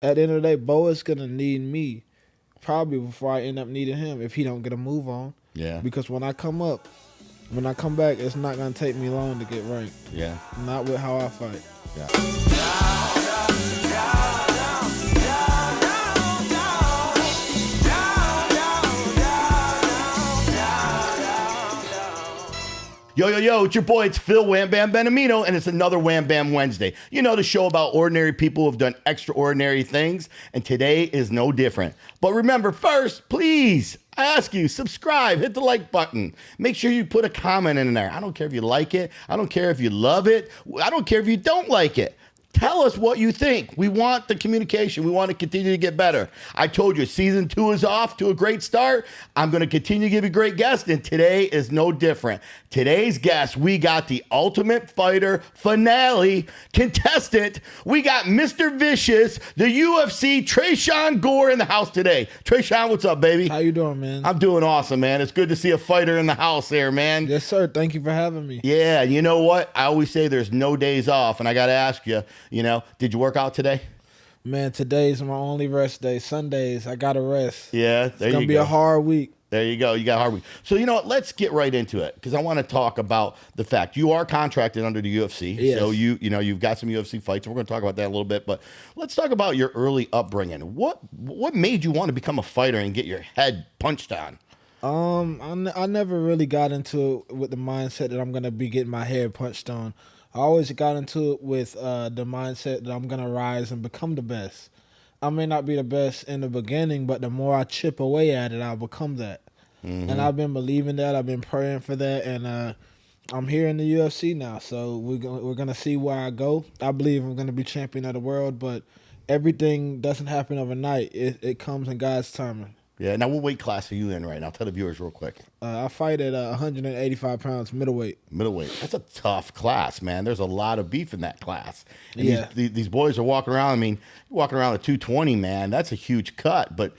At the end of the day, Bo is gonna need me probably before I end up needing him if he don't get a move on. Yeah. Because when I come back, it's not gonna take me long to get ranked. Yeah. Not with how I fight. Yeah. Yo, yo, yo, it's your boy, it's Phil Wham Bam Benamino, and it's another Wham Bam Wednesday. You know, the show about ordinary people who have done extraordinary things, and today is no different. But remember, first, please, I ask you, subscribe, hit the like button. Make sure you put a comment in there. I don't care if you like it. I don't care if you love it. I don't care if you don't like it. Tell us what you think. We want the communication. We want to continue to get better. I told you, season 2 is off to a great start. I'm going to continue to give you great guests, and today is no different. Today's guest, we got the Ultimate Fighter finale contestant. We got Mr. Vicious, the UFC, Tresean Gore in the house today. Tresean, what's up, baby? How you doing, man? I'm doing awesome, man. It's good to see a fighter in the house there, man. Yes, sir. Thank you for having me. Yeah, you know what? I always say there's no days off, and I got to ask you, did you work out today? Man, today's my only rest day. Sundays, I gotta rest. Yeah, It's gonna be a hard week. There you go. You got a hard week. So, you know what? Let's get right into it because I want to talk about the fact you are contracted under the UFC. Yes. So, you've got some UFC fights. And we're going to talk about that a little bit. But let's talk about your early upbringing. What made you want to become a fighter and get your head punched on? I never really got into it with the mindset that I'm gonna be getting my head punched on. I always got into it with the mindset that I'm gonna rise and become the best. I may not be the best in the beginning, but the more I chip away at it, I'll become that. And I've been believing that. I've been praying for that, and I'm here in the UFC now. So we're gonna see where I go. I believe I'm gonna be champion of the world, but everything doesn't happen overnight. It comes in God's timing. Yeah. Now, what weight class are you in right now? Tell the viewers real quick. I fight at 185 pounds middleweight. Middleweight. That's a tough class, man. There's a lot of beef in that class. And Yeah. these boys are walking around. I mean, walking around at 220, man. That's a huge cut. But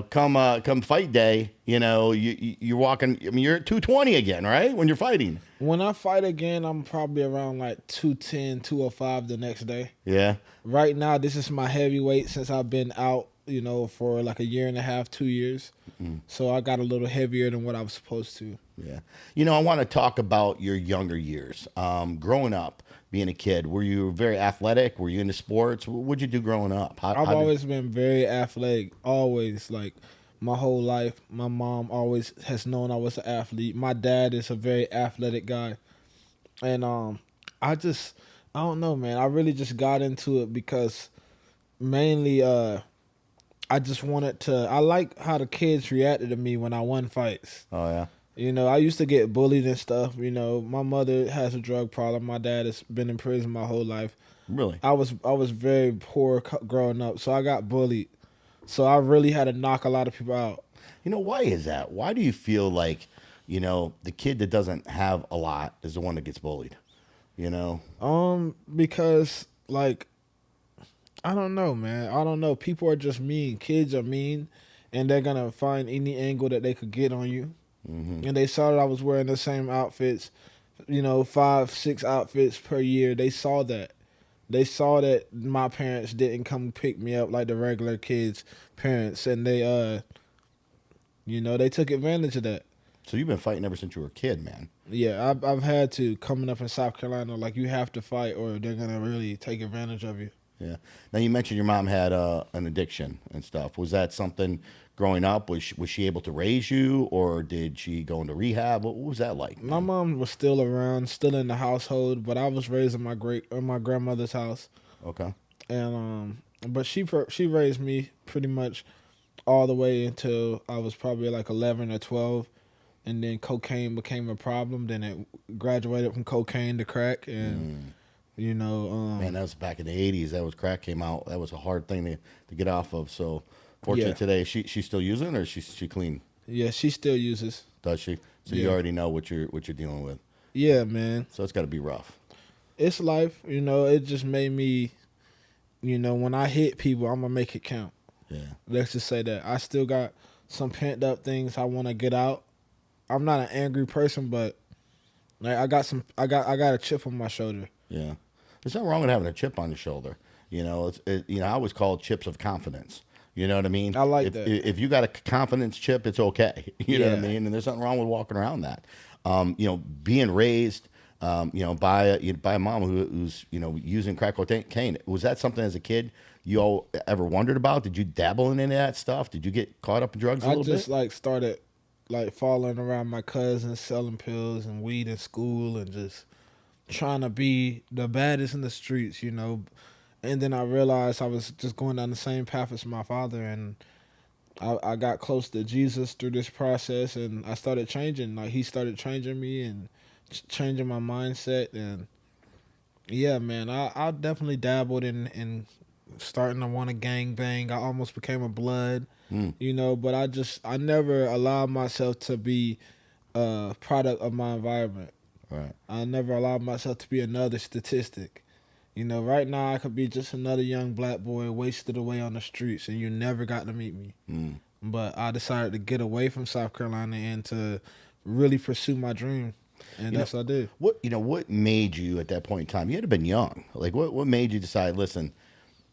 come fight day, you're walking. I mean, you're at 220 again, right? When you're fighting. When I fight again, I'm probably around like 210, 205 the next day. Yeah. Right now, this is my heavyweight since I've been out, for like a year and a half, 2 years. So I got a little heavier than what I was supposed to. Yeah. I want to talk about your younger years. Growing up, being a kid, were you very athletic? Were you into sports? What'd you do growing up? I've always been very athletic, always, like my whole life. My mom always has known I was an athlete. My dad is a very athletic guy. And I don't know, man. I really just got into it because mainly I just wanted to. I like how the kids reacted to me when I won fights. Oh, yeah. I used to get bullied and stuff. My mother has a drug problem. My dad has been in prison my whole life. Really? I was very poor growing up, so I got bullied. So I really had to knock a lot of people out. Why is that? Why do you feel like, the kid that doesn't have a lot is the one that gets bullied? Because like I don't know, man. I don't know. People are just mean. Kids are mean, and they're gonna find any angle that they could get on you. And they saw that I was wearing the same outfits, 5, 6 outfits per year. They saw that. They saw that my parents didn't come pick me up like the regular kids' parents, and they took advantage of that. So you've been fighting ever since you were a kid, man. Yeah, I've had to coming up in South Carolina. Like you have to fight, or they're gonna really take advantage of you. Yeah. Now you mentioned your mom had an addiction and stuff. Was that something growing up? Was she able to raise you, or did she go into rehab? What was that like? My mom was still around, still in the household, but I was raised in my grandmother's house, Okay. and but she raised me pretty much all the way until I was probably like 11 or 12, and then cocaine became a problem. Then it graduated from cocaine to crack, and Man, that was back in the 80s. That was crack came out. That was a hard thing to get off of. So, fortunately Yeah. today, she's still using, or is she clean? yeah, she still uses. Does she? So you Yeah. already know what you're dealing with. Yeah, man, So it's got to be rough. it's life. It just made me, when I hit people, I'm gonna make it count. Yeah. Let's just say that I still got some pent up things I want to get out. I'm not an angry person, but like I got a chip on my shoulder. Yeah. There's nothing wrong with having a chip on your shoulder. I always call it chips of confidence. You know what I mean? I like if, that. If you got a confidence chip, it's okay. You know what I Yeah. mean? And there's nothing wrong with walking around that. Being raised, by a mom who's using crack cocaine. Was that something as a kid you all ever wondered about? Did you dabble in any of that stuff? Did you get caught up in drugs a I little just bit? like started like following around my cousins selling pills and weed in school and just trying to be the baddest in the streets, you know. And then I realized I was just going down the same path as my father, and I got close to Jesus through this process, and I started changing. Like he started changing me and changing my mindset, and yeah, man, I definitely dabbled in starting to want to gang bang. I almost became a blood, Mm, you know, but I never allowed myself to be a product of my environment. right. I never allowed myself to be another statistic. You know, right now I could be just another young black boy wasted away on the streets, and you never got to meet me. Mm. But I decided to get away from South Carolina and to really pursue my dream, and You know, that's what I did. what made you at that point in time? You had to have been young. Like what made you decide? Listen,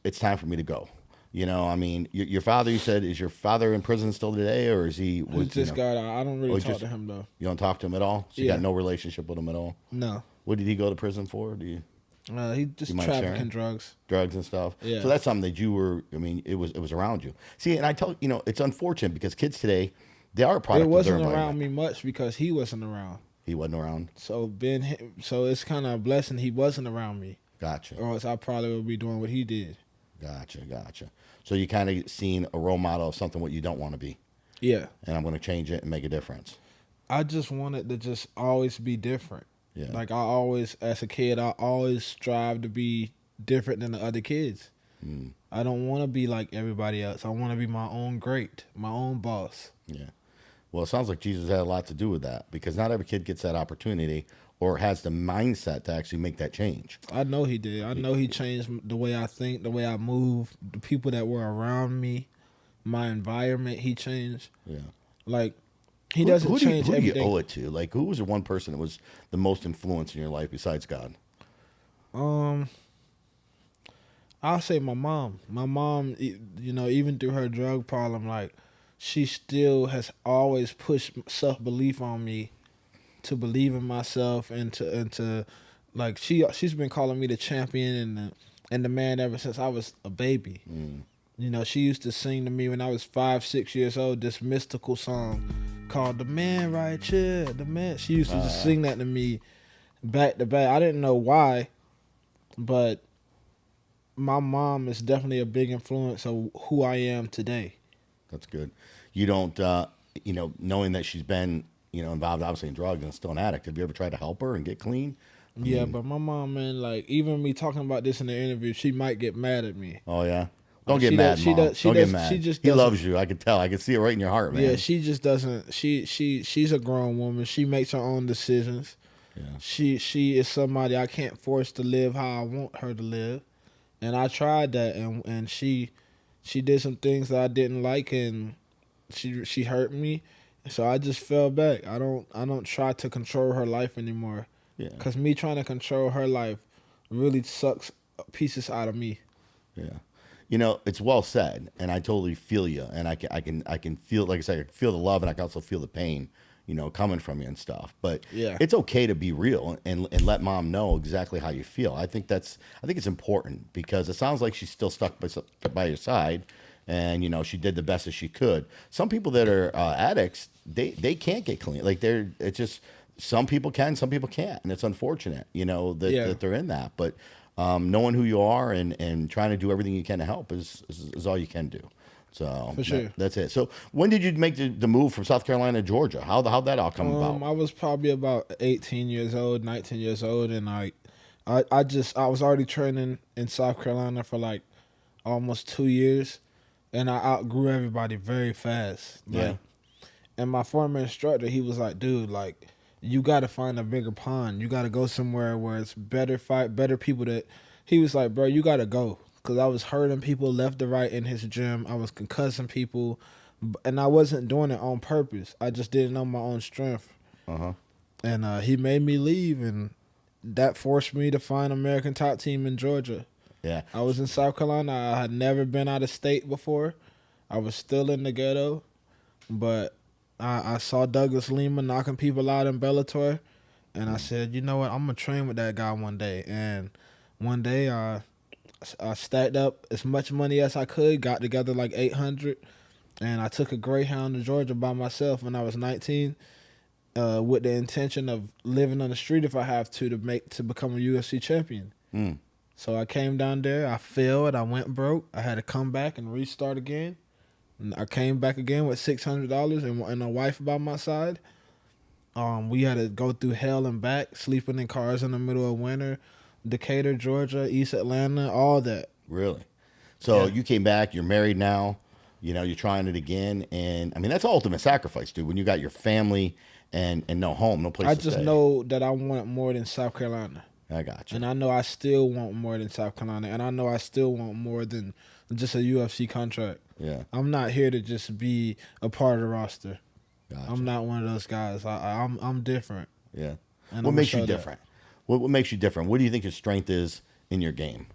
it's time for me to go. I mean, your father. You said, is your father in prison still today, or is he? He just got out. I don't Oh, really he talk just to him though. you don't talk to him at all. So you Yeah, got no relationship with him at all. no. What did he go to prison for? Do you He you just mind sharing? trafficking drugs. Drugs and stuff. Yeah. So that's something that you were. I mean, it was around you. See, and I tell it's unfortunate because kids today, they are a product It of their wasn't around environment. me much because he wasn't around. He wasn't around. So it's kind of a blessing he wasn't around me, Gotcha. or else I probably would be doing what he did. Gotcha. So you kind of seen a role model of something what you don't want to be, Yeah, and I'm going to change it and make a difference. I just wanted to just always be different. Yeah. Like I always, as a kid, I always strive to be different than the other kids. Mm, I don't want to be like everybody else. I want to be my own great, my own boss. yeah. Well, it sounds like Jesus had a lot to do with that because not every kid gets that opportunity or has the mindset to actually make that change. I know he did. I know he changed the way I think, the way I move, the people that were around me, my environment. He changed. Yeah. Like he doesn't change who do you everything. owe it to? Like, who was the one person that was the most influence in your life besides God? Um, I'll say my mom. My mom, even through her drug problem, like she still has always pushed self belief on me to believe in myself and to like she's been calling me the champion and the man ever since I was a baby. Mm, You know, she used to sing to me when I was 5, 6 years old this mystical song called "The Man Right Here." The man. She used to just sing that to me back to back. I didn't know why, but my mom is definitely a big influence of who I am today. that's good. You don't, knowing that she's been, involved obviously in drugs and still an addict. Have you ever tried to help her and get clean? Yeah, but my mom, man, like even me talking about this in the interview, she might get mad at me. Oh yeah. Don't She get mad, does- she Mom. does- she Don't get does- mad. she just He doesn't- loves you. I can tell. I can see it right in your heart, man. Yeah, she just doesn't. She's a grown woman. She makes her own decisions. Yeah. She is somebody I can't force to live how I want her to live, and I tried that, and she did some things that I didn't like, and she hurt me, so I just fell back. I don't try to control her life anymore, Yeah. cause me trying to control her life really sucks pieces out of me. Yeah. It's well said, and I totally feel you, and I can feel, like I said, I can feel the love, and I can also feel the pain, coming from you and stuff. But Yeah. it's okay to be real and let Mom know exactly how you feel. I think it's important because it sounds like she's still stuck by your side, and she did the best as she could. Some people that are addicts, they can't get clean. Like it's just some people can, some people can't, and it's unfortunate, that they're in that. But knowing who you are and trying to do everything you can to help is all you can do. So For sure. that's it. So when did you make the move from South Carolina to Georgia? How'd that all come about? I was probably about 18 years old, 19 years old, and I was already training in South Carolina for like almost 2 years, and I outgrew everybody very fast. Yeah. Like, and my former instructor, he was like, dude, like, you got to find a bigger pond. You got to go somewhere where it's better people that. He was like, bro, you got to go. Because I was hurting people left to right in his gym. I was concussing people. And I wasn't doing it on purpose. I just didn't know my own strength. Uh-huh. And he made me leave. And that forced me to find American Top Team in Georgia. Yeah. I was in South Carolina. I had never been out of state before. I was still in the ghetto, but I saw Douglas Lima knocking people out in Bellator, and I said, you know what, I'm gonna train with that guy one day. And one day, I stacked up as much money as I could, got together like 800, and I took a Greyhound to Georgia by myself when I was 19, with the intention of living on the street if I have to become a UFC champion. Mm. So I came down there. I failed. I went broke. I had to come back and restart again. And I came back again with $600 and a wife by my side. We had to go through hell and back, sleeping in cars in the middle of winter, Decatur, Georgia, East Atlanta, all that. Really? So Yeah. you came back, you're married now, you know, you're trying it again. And I mean, that's ultimate sacrifice, dude, when you got your family and no home, no place I to just stay. know that I want more than South Carolina. I got you. And I know I still want more than South Carolina. And I know I still want more than just a UFC contract. Yeah. I'm not here to just be a part of the roster. Gotcha. I'm not one of those guys. I'm different. Yeah. And What I'ma makes you show that. different? What makes you different? What do you think your strength is in your game?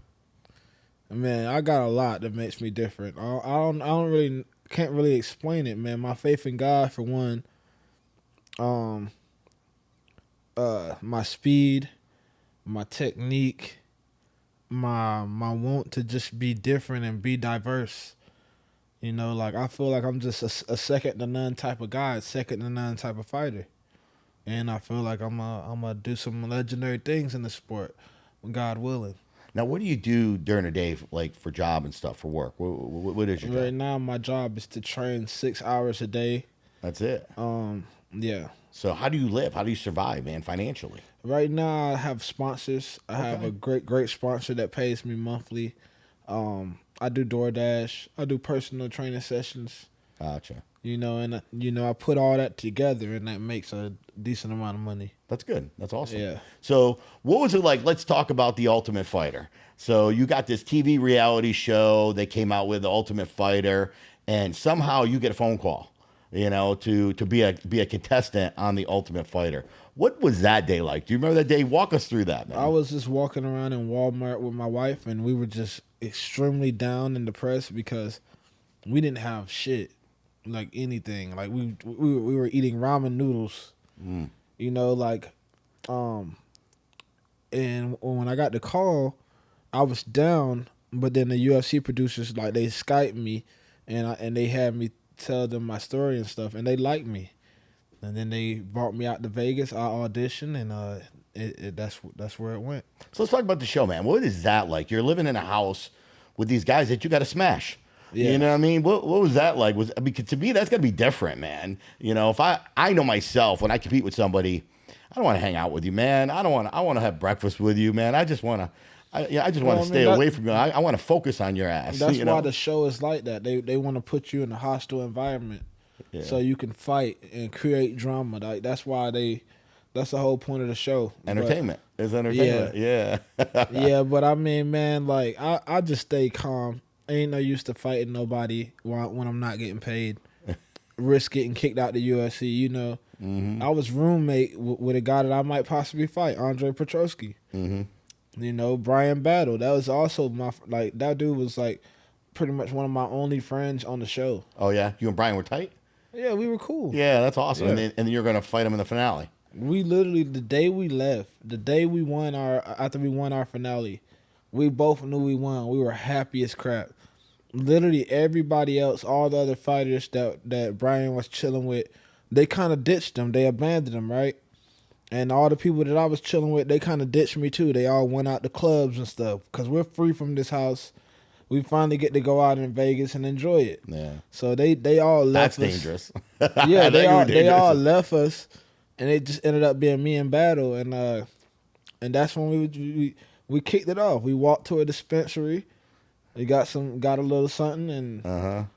Man, I got a lot that makes me different. I don't really can't really explain it, man. My faith in God for one. My speed, my technique, my want to just be different and be diverse. You know, like I feel like I'm just a second to none type of guy, second to none type of fighter, and I feel like I'm gonna do some legendary things in the sport, God willing. Now, what do you do during the day, like for job and stuff, for work? What is your Right job? now, my job is to train 6 hours a day. That's it. Yeah. So how do you live? How do you survive, man, financially? Right now, I have sponsors. I have Okay. a great sponsor that pays me monthly. I do DoorDash. I do personal training sessions. Gotcha. You know, and I put all that together, and that makes a decent amount of money. That's good. That's awesome. Yeah. So what was it like? Let's talk about The Ultimate Fighter. So you got this TV reality show. They came out with The Ultimate Fighter, and somehow you get a phone call, you know, to be a contestant on The Ultimate Fighter. What was that day like? Do you remember that day? Walk us through that, man. I was just walking around in Walmart with my wife, and we were just extremely down and depressed because we didn't have shit, like anything. Like we were eating ramen noodles, you know, like, and when I got the call, I was down, but then the UFC producers, like, they Skyped me, and they had me tell them my story and stuff, and they liked me. And then they brought me out to Vegas. I auditioned, and that's where it went. So let's talk about the show, man. What is that like? You're living in a house with these guys that you got to smash. Yeah. You know what I mean? What was that like? I mean, to me, that's got to be different, man. You know, if I know myself, when I compete with somebody, I don't want to hang out with you, man. I want to have breakfast with you, man. I just want to. I just want to stay away from you. I want to focus on your ass. That's you why know? the show is like that. They want to put you in a hostile environment, Yeah. so you can fight and create drama. Like that's the whole point of the show. But- Entertainment. It's entertainment. Yeah. yeah, but I mean, man, like I just stay calm. Ain't no use to fighting nobody when I'm not getting paid. Risk getting kicked out the UFC. You know, I was roommate with a guy that I might possibly fight, Andre Petrosky. You know, Brian Battle. That was also that dude was like pretty much one of my only friends on the show. Oh yeah. You and Brian were tight. Yeah, we were cool. Yeah, that's awesome. Yeah. And then you're gonna fight him in the finale. We literally, the day we left, the day we won after we won our finale, we both knew we won. We were happy as crap. Literally everybody else, all the other fighters that Brian was chilling with, they kind of ditched him. They abandoned him, right? And all the people that I was chilling with, they kind of ditched me too. They all went out to clubs and stuff because we're free from this house. We finally get to go out in Vegas and enjoy it. Yeah. So they all left That's us. dangerous. Yeah, they all dangerous. left us, and it just ended up being me and Battle, and that's when we kicked it off. We walked to a dispensary, we got a little something, and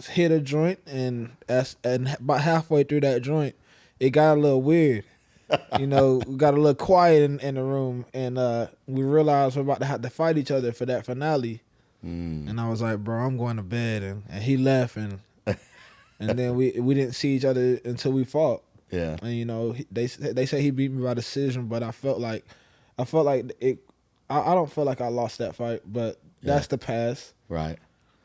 hit a joint, and about halfway through that joint, it got a little weird. You know, we got a little quiet in the room, and we realized we're about to have to fight each other for that finale. And I was like, bro, I'm going to bed, and he left, and then we didn't see each other until we fought. Yeah. And you know, they say he beat me by decision, but I felt like I don't feel like I lost that fight, but that's the past. Right.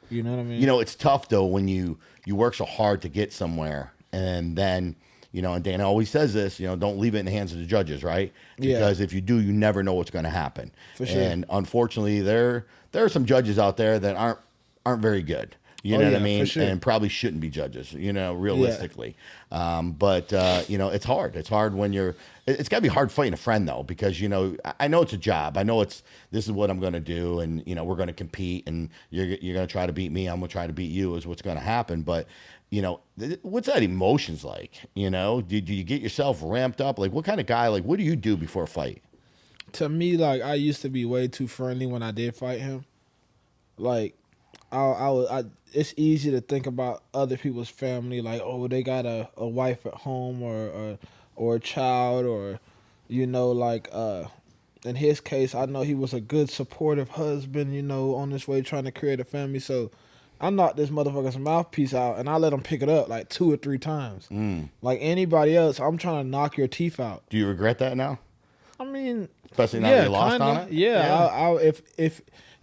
You know what I mean? You know, it's tough though when you work so hard to get somewhere, and then and Dana always says this. Don't leave it in the hands of the judges, right? Yeah. Because if you do, you never know what's going to happen. For sure. And unfortunately, there are some judges out there that aren't very good. You know what I yeah, mean? for sure. And probably shouldn't be judges, realistically. But it's hard. It's hard when it's got to be hard fighting a friend, though, because, I know it's a job. I know this is what I'm going to do, and, we're going to compete, and you're going to try to beat me. I'm going to try to beat you is what's going to happen. But, what's that emotions like? Do you get yourself ramped up? Like, what kind of guy, like, what do you do before a fight? To me, like, I used to be way too friendly when I did fight him. Like, it's easy to think about other people's family, like, oh, they got a wife at home or a child, or like in his case, I know he was a good supportive husband, on his way trying to create a family. So I knocked this motherfucker's mouthpiece out and I let him pick it up like 2 or 3 times. Like anybody else, I'm trying to knock your teeth out. Do you regret that now? I mean, especially now that you lost kinda. on it. Yeah. If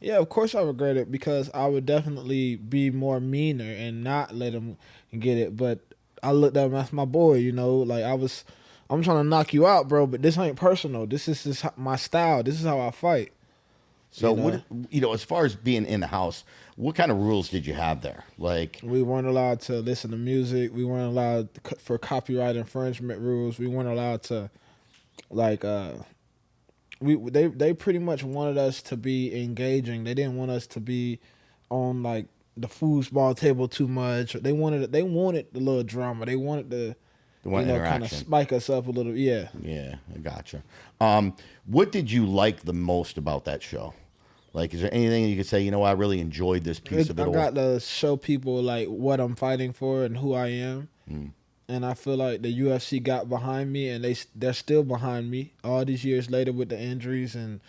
of course I regret it, because I would definitely be more meaner and not let him get it. But I looked at him as my boy, like I'm trying to knock you out, bro. But this ain't personal. This is just my style. This is how I fight. So what as far as being in the house, what kind of rules did you have there? Like, we weren't allowed to listen to music. We weren't allowed for copyright infringement rules. We weren't allowed to they pretty much wanted us to be engaging. They didn't want us to be on like the foosball table too much. They wanted the little drama. They wanted to kind of spike us up a little. Yeah. Yeah, I gotcha. What did you like the most about that show? Like, is there anything you could say, I really enjoyed this piece of it? I got to show people like what I'm fighting for and who I am. And I feel like the UFC got behind me, and they're still behind me all these years later with the injuries and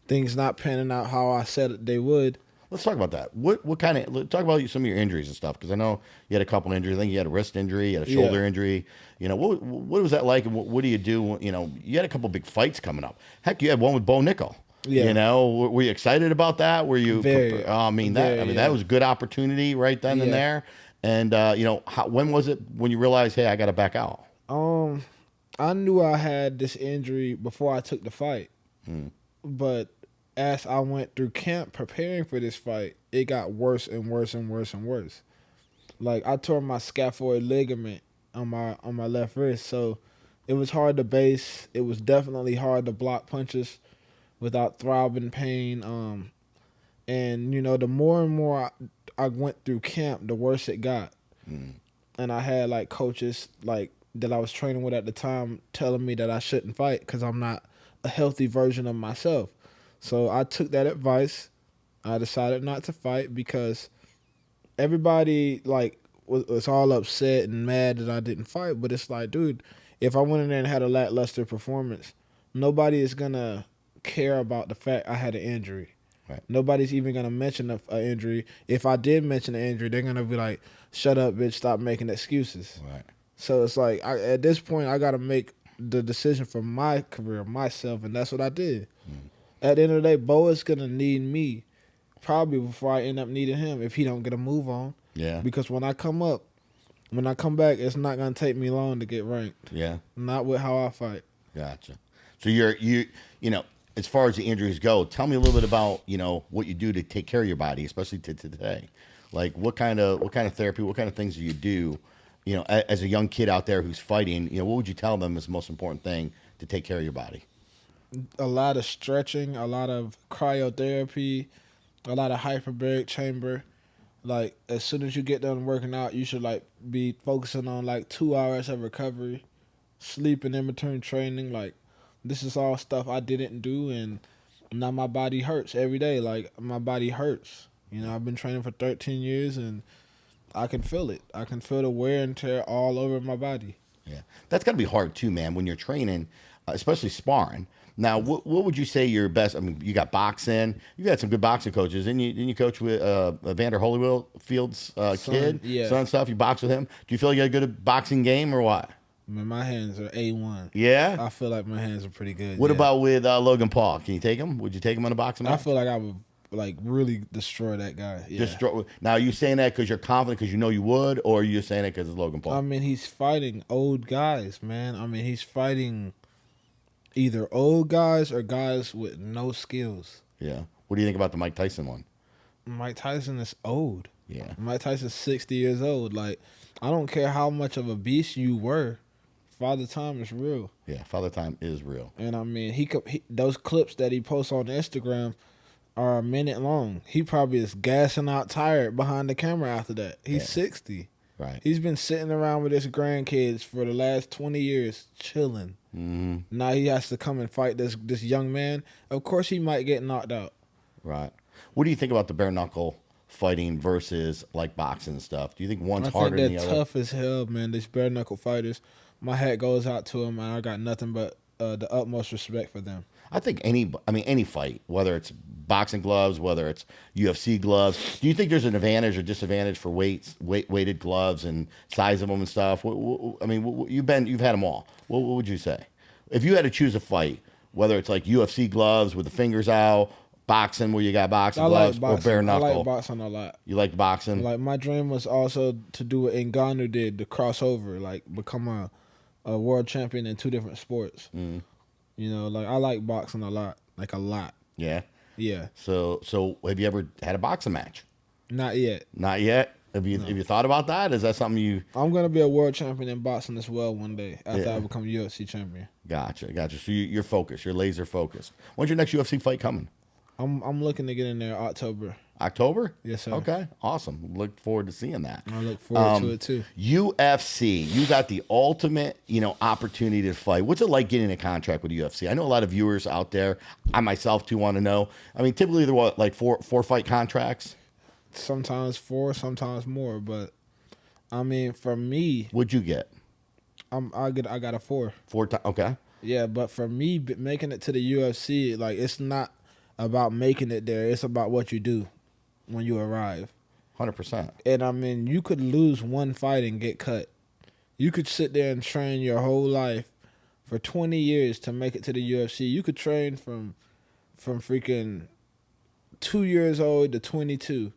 things not panning out how I said they would. Let's talk about that. What kind of talk about some of your injuries and stuff? Because I know you had a couple injuries. I think you had a wrist injury, you had a shoulder injury. What was that like, and what do you do? You had a couple big fights coming up. Heck, you had one with Bo Nickel. Yeah. Were you excited about that? Were you? Very. That was a good opportunity right then and there. And when was it when you realized, hey, I got to back out? I knew I had this injury before I took the fight, but as I went through camp preparing for this fight, it got worse and worse and worse and worse. Like, I tore my scaphoid ligament on my left wrist, so it was hard to base. It was definitely hard to block punches without throbbing pain. And the more and more I went through camp, the worse it got. And I had like coaches like that I was training with at the time telling me that I shouldn't fight because I'm not a healthy version of myself. So I took that advice. I decided not to fight because everybody like was all upset and mad that I didn't fight. But it's like, dude, if I went in there and had a lackluster performance, nobody is gonna care about the fact I had an injury. Right. Nobody's even gonna mention an injury. If I did mention an injury, they're gonna be like, "Shut up, bitch! Stop making excuses." Right. So it's like, at this point, I gotta make the decision for my career, myself, and that's what I did. At the end of the day, Bo is gonna need me probably before I end up needing him if he don't get a move on. Yeah. Because when I come back, it's not gonna take me long to get ranked. Yeah. Not with how I fight. Gotcha. So you as far as the injuries go, tell me a little bit about, what you do to take care of your body, especially to today. Like what kind of therapy, what kind of things do you do, as a young kid out there who's fighting, what would you tell them is the most important thing to take care of your body? A lot of stretching, a lot of cryotherapy, a lot of hyperbaric chamber. Like, as soon as you get done working out, you should like be focusing on like 2 hours of recovery, sleeping in between training. Like, this is all stuff I didn't do, and now my body hurts every day. Like, my body hurts. I've been training for 13 years, and I can feel it. I can feel the wear and tear all over my body. Yeah, that's got to be hard too, man, when you're training, especially sparring. Now, what would you say your best? I mean, you got boxing. You've had some good boxing coaches. Didn't you coach with Evander Holyfield's kid? Yeah. Son stuff. You boxed with him. Do you feel like you got a good boxing game or what? Man, my hands are A1. Yeah. I feel like my hands are pretty good. What yeah. about with Logan Paul? Can you take him? Would you take him in a boxing I match? feel like I would like really destroy that guy. Yeah. Now, are you saying that because you're confident because you know you would, or are you saying it because it's Logan Paul? I mean, he's fighting old guys, man. I mean, he's fighting either old guys or guys with no skills. Yeah. What do you think about the Mike Tyson one? Mike Tyson is old. Yeah. Mike Tyson's 60 years old. Like, I don't care how much of a beast you were. Father Time is real. Yeah. Father Time is real. And I mean, those clips that he posts on Instagram are a minute long. He probably is gassing out tired behind the camera after that. He's 60. Right. He's been sitting around with his grandkids for the last 20 years, chilling. Mm-hmm. Now he has to come and fight this young man. Of course, he might get knocked out. Right. What do you think about the bare knuckle fighting versus like boxing and stuff? Do you think one's harder than the I think other? they're tough as hell, man. These bare knuckle fighters. My hat goes out to them, and I got nothing but the utmost respect for them. I think any fight, whether it's boxing gloves, whether it's UFC gloves, do you think there's an advantage or disadvantage for weighted gloves and size of them and stuff? I mean, you've had them all. What would you say if you had to choose a fight, whether it's like UFC gloves with the fingers out, boxing where you got boxing gloves, or bare knuckle? I like boxing a lot. You like boxing? Like my dream was also to do what Ngannou did, to cross over, like become a world champion in two different sports. Mm. You know, like I like boxing a lot, like a lot. Yeah. Yeah. So have you ever had a boxing match? Not yet. Not yet. Have you thought about that? Is that something you? I'm gonna be a world champion in boxing as well one day after Yeah. I become UFC champion. Gotcha. So you're focused. You're laser focused. When's your next UFC fight coming? I'm looking to get in there October. October? Yes, sir. Okay, awesome. Look forward to seeing that. I look forward to it too. UFC, you got the ultimate, opportunity to fight. What's it like getting a contract with UFC? I know a lot of viewers out there. I myself too want to know. I mean, typically they're what, like four fight contracts? Sometimes 4, sometimes more, but I mean, for me, What'd you get? I got a 4. 4 times. Okay. Yeah, but for me, making it to the UFC, like it's not about making it there. It's about what you do when you arrive. 100%. And I mean, you could lose one fight and get cut. You could sit there and train your whole life for 20 years to make it to the UFC. You could train from freaking 2 years old to 22.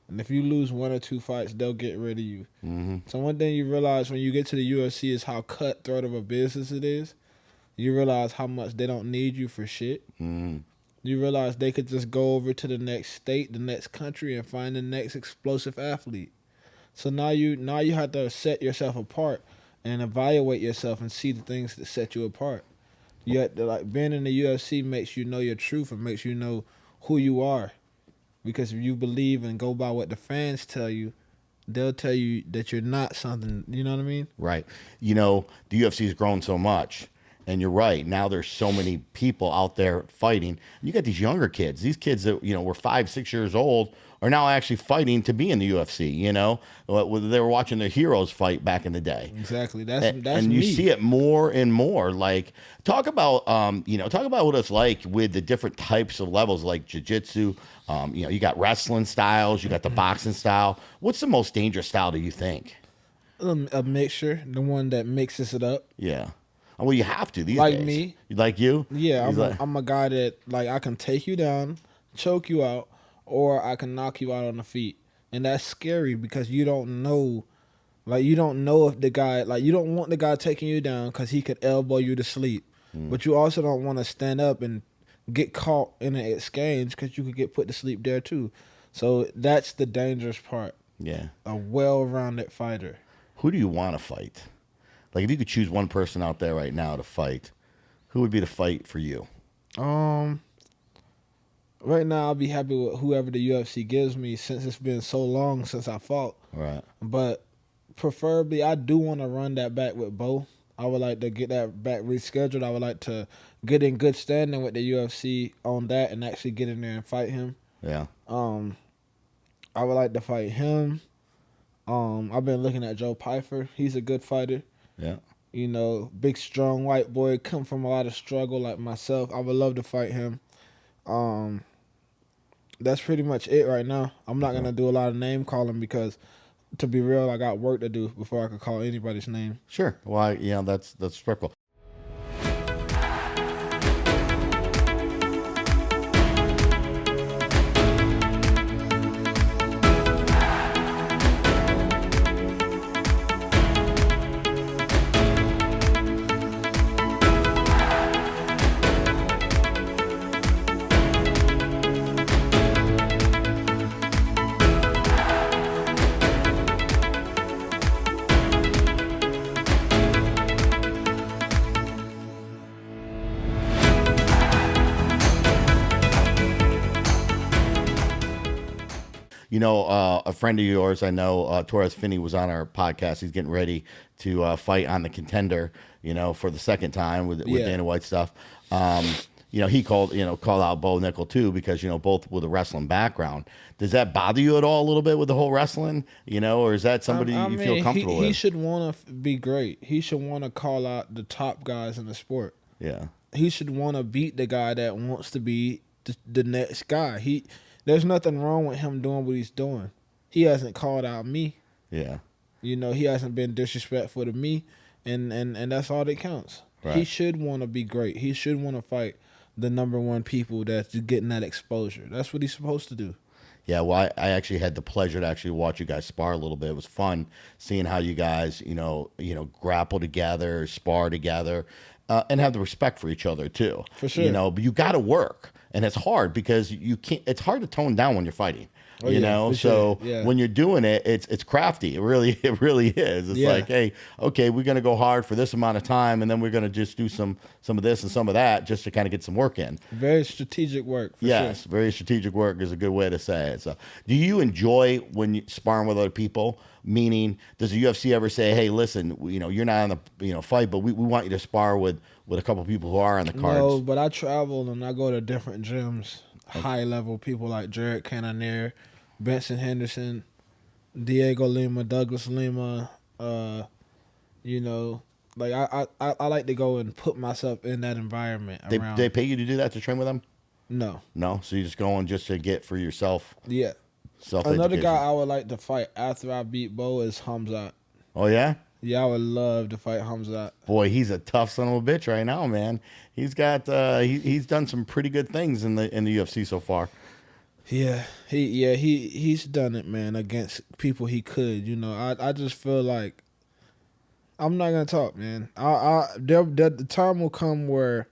And if you lose 1 or 2 fights, they'll get rid of you. Mm-hmm. So one thing you realize when you get to the UFC is how cutthroat of a business it is. You realize how much they don't need you for shit. Mm-hmm. You realize they could just go over to the next state, the next country, and find the next explosive athlete. So now you have to set yourself apart and evaluate yourself and see the things that set you apart. You have to, like, being in the UFC makes you know your truth and makes you know who you are. Because if you believe and go by what the fans tell you, they'll tell you that you're not something. You know what I mean? Right. The UFC has grown so much. And you're right. Now there's so many people out there fighting. You got these younger kids. These kids that were 5, 6 years old are now actually fighting to be in the UFC. They were watching their heroes fight back in the day. Exactly. That's and you me. see it more and more. Like talk about what it's like with the different types of levels, like jiu-jitsu. You got wrestling styles. You got the boxing style. What's the most dangerous style do you think? A mixture, the one that mixes it up. Yeah. Well, you have to these Like days. me? Like you? Yeah, He's like- I'm a guy that, like, I can take you down, choke you out, or I can knock you out on the feet. And that's scary because you don't know if the guy, like, you don't want the guy taking you down because he could elbow you to sleep. But you also don't want to stand up and get caught in an exchange because you could get put to sleep there too. So that's the dangerous part. Yeah. A well-rounded fighter. Who do you want to fight? Like, if you could choose one person out there right now to fight, who would be the fight for you? Right now, I'll be happy with whoever the UFC gives me since it's been so long since I fought. Right. But preferably, I do want to run that back with Bo. I would like to get that back rescheduled. I would like to get in good standing with the UFC on that and actually get in there and fight him. Yeah. I would like to fight him. I've been looking at Joe Pyfer. He's a good fighter. Yeah. Big, strong white boy, come from a lot of struggle like myself. I would love to fight him. That's pretty much it right now. I'm not going to do a lot of name calling because to be real, I got work to do before I could call anybody's name. Sure. Well, that's respectful. A friend of yours, I know, Torres Finney, was on our podcast. He's getting ready to fight on the Contender, for the second time with Dana White stuff. He called out Bo Nickel too, because, both with a wrestling background. Does that bother you at all a little bit with the whole wrestling, or is that somebody you feel comfortable with? He should want to be great. He should want to call out the top guys in the sport. Yeah. He should want to beat the guy that wants to be the next guy. There's nothing wrong with him doing what he's doing. He hasn't called out me. Yeah. He hasn't been disrespectful to me, and that's all that counts. Right. He should want to be great. He should want to fight the number one people that's getting that exposure. That's what he's supposed to do. Yeah, well, I actually had the pleasure to actually watch you guys spar a little bit. It was fun seeing how you guys, grapple together, spar together, and have the respect for each other too. For sure. But you got to work, and it's hard because you can't. It's hard to tone down when you're fighting. Oh, yeah, so sure. Yeah. when you're doing it, it's crafty. It really is. It's like, hey, okay, we're gonna go hard for this amount of time, and then we're gonna just do some of this and some of that just to kind of get some work in. Very strategic work. For Yes, sure. very strategic work is a good way to say it. So, do you enjoy when you sparring with other people? Meaning, does the UFC ever say, "Hey, listen, you're not on the fight, but we want you to spar with a couple of people who are on the cards"? No, but I travel and I go to different gyms, high level people like Jared Cannonier, Benson Henderson, Diego Lima, Douglas Lima. I like to go and put myself in that environment. They pay you to do that, to train with them? No. So you're just going just to get for yourself. Yeah. Another guy I would like to fight after I beat Bo is Hamzat. Oh yeah? Yeah, I would love to fight Hamzat. Boy, he's a tough son of a bitch right now, man. He's got he's done some pretty good things in the UFC so far. Yeah, he's done it, man, against people he could. I just feel like I'm not gonna talk, man. The time will come where,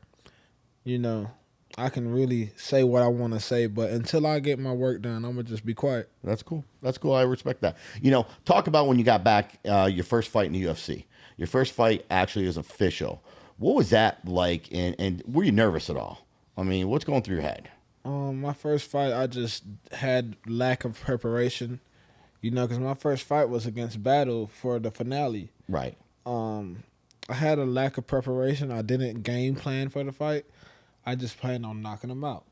I can really say what I want to say, but until I get my work done, I'm gonna just be quiet. That's cool. I respect that. Talk about when you got back, your first fight in the UFC. Your first fight actually is official. What was that like? And were you nervous at all? I mean, what's going through your head? My first fight, I just had lack of preparation, because my first fight was against Battle for the finale. Right. I had a lack of preparation. I didn't game plan for the fight. I just planned on knocking him out.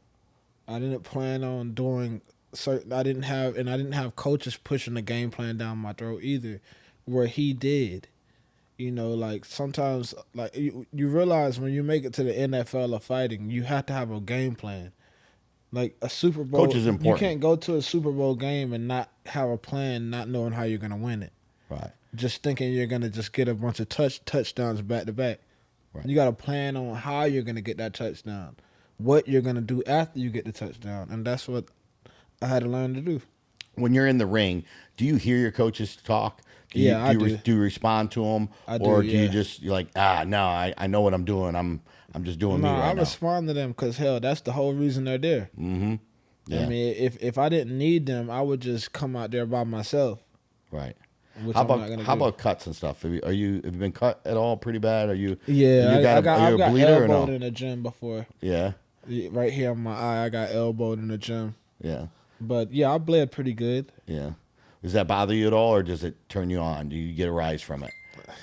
I didn't plan on doing certain. I didn't have coaches pushing the game plan down my throat either, where he did. Sometimes, you realize when you make it to the NFL of fighting, you have to have a game plan. Like a Super Bowl, coach is important. You can't go to a Super Bowl game and not have a plan, not knowing how you're gonna win it. Right. Just thinking you're gonna just get a bunch of touchdowns back to back. Right. You got to plan on how you're going to get that touchdown, what you're going to do after you get the touchdown, and that's what I had to learn to do. When you're in the ring, do you hear your coaches talk? Do you respond to them? Or do you just, you're like, no, I know what I'm doing. I'm just doing me right now. I respond to them because, hell, that's the whole reason they're there. Mm-hmm. Yeah. I mean, if I didn't need them, I would just come out there by myself. Right. How about cuts and stuff? Have you been cut at all pretty bad? Are you? Yeah, I got elbowed no? in the gym before. Yeah. Right here on my eye, I got elbowed in the gym. Yeah. But yeah, I bled pretty good. Yeah. Does that bother you at all, or does it turn you on? Do you get a rise from it?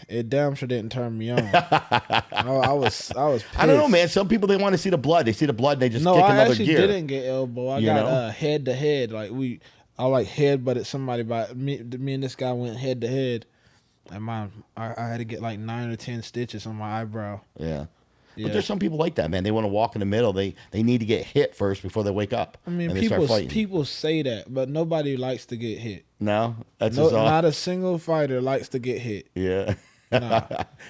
It damn sure didn't turn me on. I was pissed. I don't know, man. Some people, they want to see the blood. They see the blood, and they just kick another gear. No, I actually didn't get elbow. I got head to head. I head butted somebody by me. Me and this guy went head to head, and I had to get 9 or 10 stitches on my eyebrow. Yeah. But there's some people like that, man. They want to walk in the middle. They need to get hit first before they wake up. I mean, people say that, but nobody likes to get hit. No, that's No, just all. not a single fighter likes to get hit. Yeah. Nah,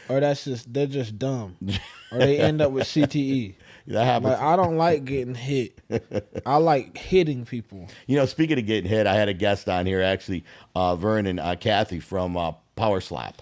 or they're just dumb, or they end up with CTE. That happens. Like I don't like getting hit. I like hitting people. Speaking of getting hit, I had a guest on here, actually, Vernon, Kathy from Power Slap.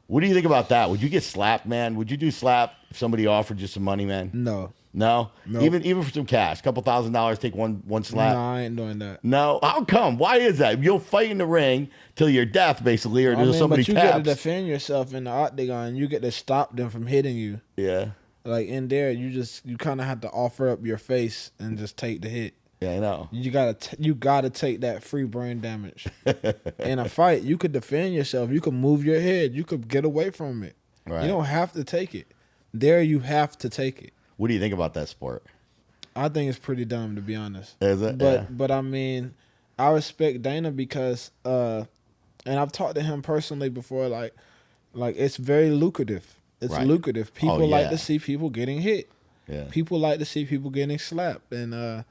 What do you think about that? Would you get slapped, man? Would you do slap if somebody offered you some money, man? No, No? Nope. Even for some cash, a couple $1,000, take one slap? no, I ain't doing that. No? How come? Why is that? You'll fight in the ring till your death, basically, or I until mean, somebody but you get to taps. defend yourself in the octagon. You get to stop them from hitting you. Yeah. Like in there, you kind of have to offer up your face and just take the hit. Yeah, I know. You gotta take that free brain damage. In a fight, you could defend yourself. You could move your head. You could get away from it. Right. You don't have to take it. There, you have to take it. What do you think about that sport? I think it's pretty dumb, to be honest. Is it? But Yeah. but I mean, I respect Dana because and I've talked to him personally before. Like it's very lucrative. It's Right. lucrative. People Oh, like yeah. to see people getting hit. Yeah. People like to see people getting slapped, and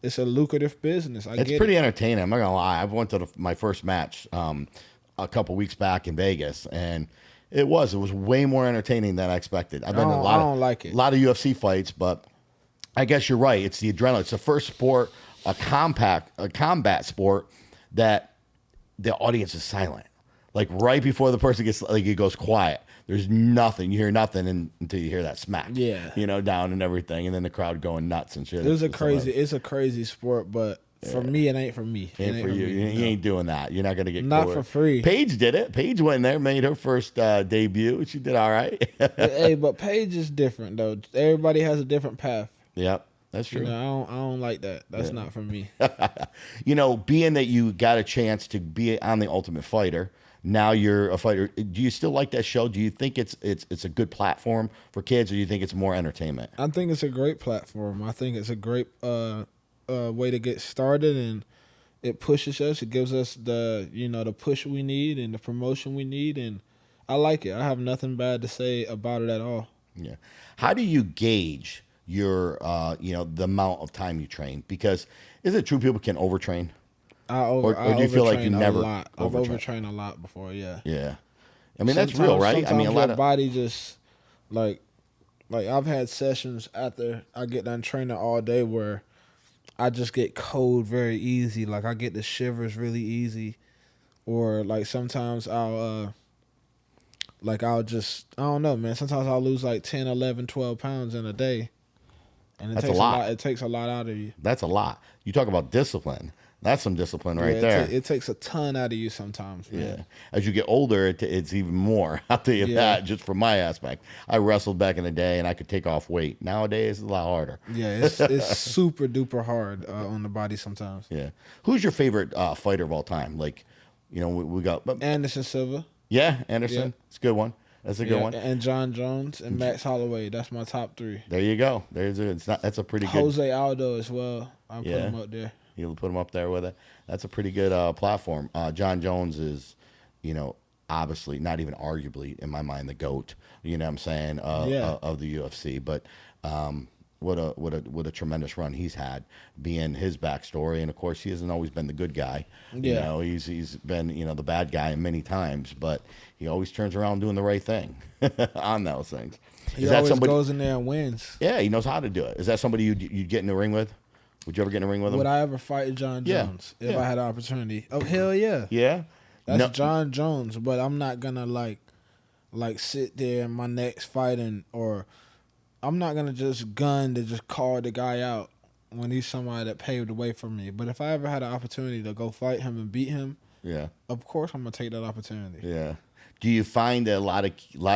it's a lucrative business. It's pretty entertaining. I'm not gonna lie. I went to my first match a couple weeks back in Vegas, and it was way more entertaining than I expected. I've been to I don't like it. a lot of UFC fights, but I guess you're right. It's the adrenaline. It's the first sport, a combat sport that the audience is silent. Like right before the person gets, like it goes quiet. There's nothing. You hear nothing until you hear that smack. Yeah. Down and everything, and then the crowd going nuts and shit. It's a crazy sport, but for me, it ain't for me. It Ain't for you. me. You ain't doing that. You're not gonna get Not caught. for free. Paige did it. Paige went in there, made her first debut. She did all right. Hey, but Paige is different though. Everybody has a different path. Yep, that's true. I don't like that. That's not for me. Being that you got a chance to be on the Ultimate Fighter, now you're a fighter. Do you still like that show? Do you think it's a good platform for kids, or do you think it's more entertainment? I think it's a great platform. I think it's a great way to get started, and it pushes us. It gives us the push we need and the promotion we need, and I like it. I have nothing bad to say about it at all. Yeah. How do you gauge your the amount of time you train? Because is it true people can overtrain? Or do you feel like you never a lot. I've overtrain? overtrained a lot before. Yeah. Yeah. I mean, that's real, right? I mean, a lot your of body just like I've had sessions after I get done training all day where I just get cold very easy. Like I get the shivers really easy, or like sometimes I'll just I don't know, man. Sometimes I'll lose like 10, 11, 12 pounds in a day, and That's a lot. It takes a lot out of you. That's a lot. You talk about discipline. That's some discipline right Yeah, there. It takes a ton out of you sometimes, man. Yeah. As you get older, it's even more. I'll tell you Yeah. that, just from my aspect. I wrestled back in the day, and I could take off weight. Nowadays, it's a lot harder. Yeah, it's super duper hard on the body sometimes. Yeah. Who's your favorite fighter of all time? Like, we got... Anderson Silva. Yeah, Anderson. Yeah. It's a good one. That's a good one. And John Jones and Max Holloway. That's my top three. There you go. That's a pretty good... Jose Aldo as well. I'll put Yeah. him up there. You'll put him up there with it. That's a pretty good platform. John Jones is, obviously, not even arguably, in my mind, the GOAT. You know what I'm saying? Of the UFC. But what a tremendous run he's had, being his backstory. And of course, he hasn't always been the good guy. Yeah. He's been the bad guy many times, but he always turns around doing the right thing on those things. He always goes in there and wins. Yeah, he knows how to do it. Is that somebody you'd get in the ring with? Would you ever get in the ring with him? Would I ever fight John Yeah. Jones if I had an opportunity? Oh, hell yeah. Yeah. That's John Jones, but I'm not gonna like sit there in my next fight or I'm not gonna just call the guy out when he's somebody that paved the way for me. But if I ever had an opportunity to go fight him and beat him, Yeah. of course I'm gonna take that opportunity. Yeah. Do you find that a lot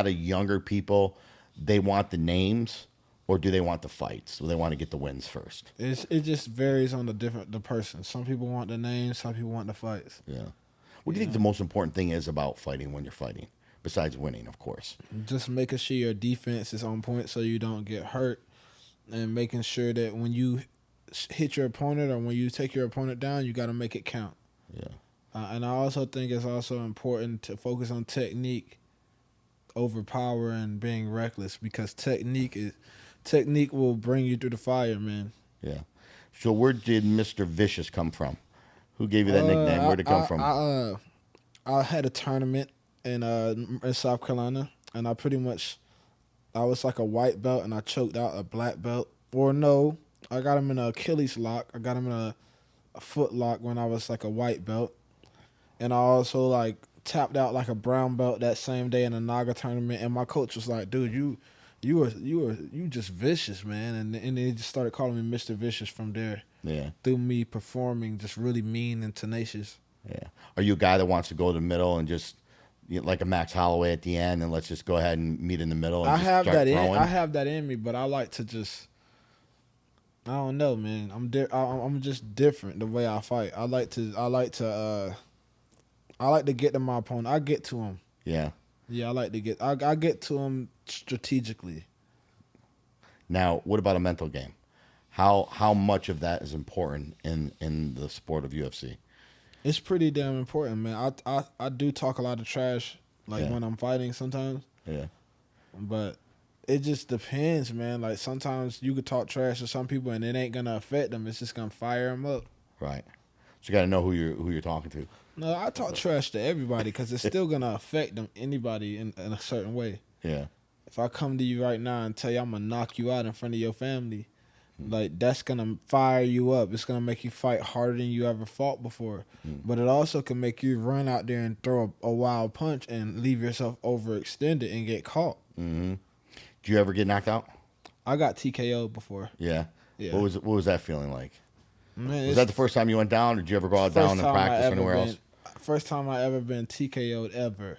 of younger people, they want the names, or do they want the fights? So they want to get the wins first. It just varies on the person. Some people want the names, some people want the fights. Yeah. What do you think the most important thing is about fighting when you're fighting, besides winning, of course? Just making sure your defense is on point so you don't get hurt, and making sure that when you hit your opponent or when you take your opponent down, you got to make it count. Yeah. And I also think it's also important to focus on technique over power and being reckless, because technique will bring you through the fire, man. Yeah. So where did Mr. Vicious come from? Who gave you that nickname? Where'd it come I, from? I had a tournament in South Carolina, and I was like a white belt, and I choked out a black belt. Or no, I got him in an Achilles lock. I got him in a foot lock when I was like a white belt, and I also like tapped out like a brown belt that same day in a Naga tournament. And my coach was like, "Dude, you just vicious, man." And they just started calling me Mr. Vicious from there. Yeah. Through me performing just really mean and tenacious. Yeah. Are you a guy that wants to go to the middle and just like a Max Holloway at the end and let's just go ahead and meet in the middle and I just have start that throwing? in. I have that in me, but I like to just. I don't know, man. I'm just different the way I fight. I like to get to my opponent. I get to him. Yeah. Yeah, I get to him strategically. Now, what about a mental game? How much of that is important in the sport of UFC? It's pretty damn important, man. I do talk a lot of trash like when I'm fighting sometimes. Yeah. But it just depends, man. Like sometimes you could talk trash to some people and it ain't gonna affect them. It's just gonna fire them up. Right. So you got to know who you're talking to. No, I talk trash to everybody because it's still gonna affect them. Anybody in a certain way. Yeah. If I come to you right now and tell you I'm gonna knock you out in front of your family, like that's gonna fire you up. It's gonna make you fight harder than you ever fought before. But it also can make you run out there and throw a wild punch and leave yourself overextended and get caught. Mm-hmm. Did you ever get knocked out? I got TKO before. Yeah. Yeah. What was that feeling like? Man, was that the first time you went down, or did you ever go out down and practice anywhere else? First time I ever been TKO'd ever.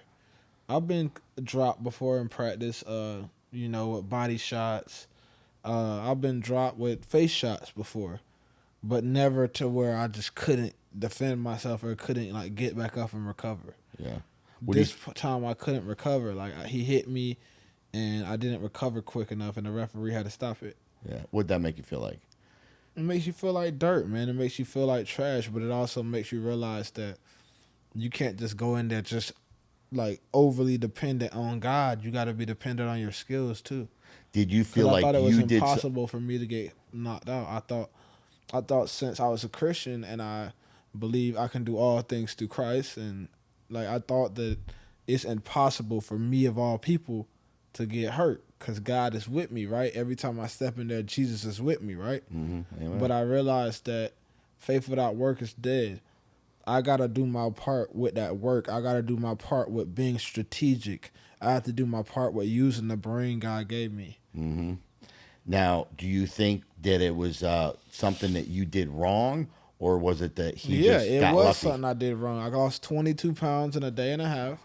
I've been dropped before in practice. With body shots. I've been dropped with face shots before, but never to where I just couldn't defend myself or couldn't like get back up and recover. Yeah. This time I couldn't recover. Like he hit me, and I didn't recover quick enough, and the referee had to stop it. Yeah. What'd that make you feel like? It makes you feel like dirt, man. It makes you feel like trash, but it also makes you realize that you can't just go in there just like overly dependent on God. You got to be dependent on your skills too. Did you feel like I thought it was you did impossible for me to get knocked out? I thought since I was a Christian and I believe I can do all things through Christ, and like I thought that it's impossible for me of all people to get hurt because God is with me, right? Every time I step in there, Jesus is with me, right? Mm-hmm. But I realized that faith without work is dead. I got to do my part with that work. I got to do my part with being strategic. I have to do my part with using the brain God gave me. Mm-hmm. Now, do you think that it was something that you did wrong, or was it that he just got lucky? Yeah, it was something I did wrong. I lost 22 pounds in a day and a half,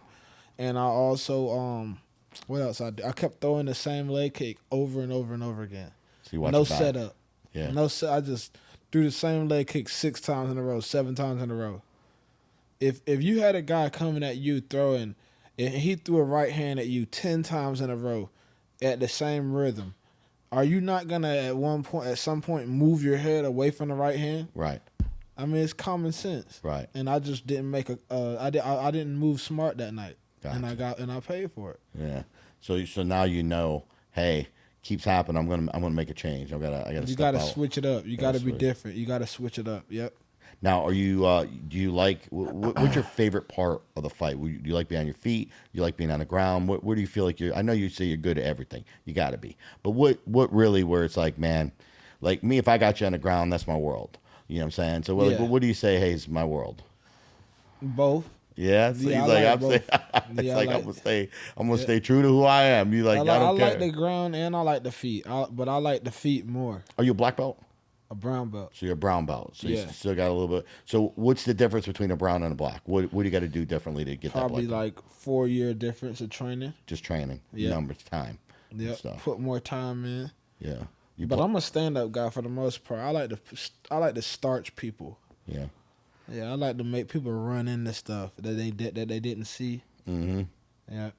and I also what else I did? I kept throwing the same leg kick over and over and over again. So you watched No it back. setup. Yeah. I just threw the same leg kick 6 times in a row, 7 times in a row. If you had a guy coming at you throwing, and he threw a right hand at you 10 times in a row at the same rhythm, are you not gonna at some point move your head away from the right hand? Right. I mean, it's common sense. Right. And I just didn't make I didn't move smart that night. Gotcha. And I paid for it. Yeah. So now you know, hey, keeps happening. I'm gonna make a change. I gotta. You gotta switch it up. You gotta be different. You gotta switch it up. Yep. Now, are you? Do you like? What's your favorite part of the fight? Do you like being on your feet? Do you like being on the ground? Where do you feel like you're? I know you say you're good at everything. You got to be. But what really? Where it's like, man, like me, if I got you on the ground, that's my world. You know what I'm saying? So, what do you say? Hey, it's my world. Both. Yeah, so Yeah, he's like, I'm gonna stay true to who I am. You like, I don't care. I like the ground and I like the feet, but I like the feet more. Are you a black belt? A brown belt. So you're a brown belt. So Yeah. you still got a little bit. So what's the difference between a brown and a black? What do you got to do differently to get Probably that black belt? like 4-year difference of training. Just training, Yeah. numbers, time, and Yep. stuff. Put more time in. Yeah. But I'm a stand-up guy for the most part. I like to starch people. Yeah. Yeah, I like to make people run into stuff that they didn't see. Mm-hmm. Yeah.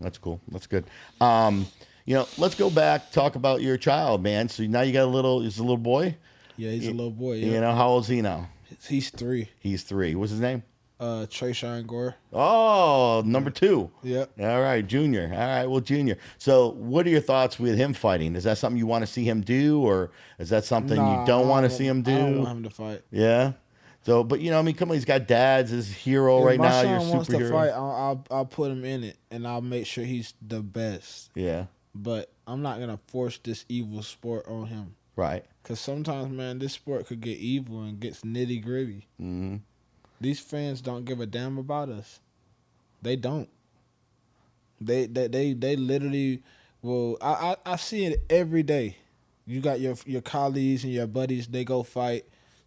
That's cool. That's good. Let's go back, talk about your child, man. So now you got he's a little boy. Yeah, he's a little boy. Yeah. You know, how old is he now? He's 3. He's 3. What's his name? Trayshawn Gore. Oh, number 2. Yep. All right, Junior. All right, well, Junior. So what are your thoughts with him fighting? Is that something you want to see him do, or is that something you don't want to see him do? I don't want him to fight. Yeah. So, but I mean, come on, he's got dad's his hero right If my now. Your son wants to superhero. fight, I'll put him in it, and I'll make sure he's the best. Yeah. But I'm not gonna force this evil sport on him. Right. Cause sometimes, man, this sport could get evil and gets nitty gritty. These fans don't give a damn about us. They don't. They literally will. I see it every day. You got your colleagues and your buddies. They go fight.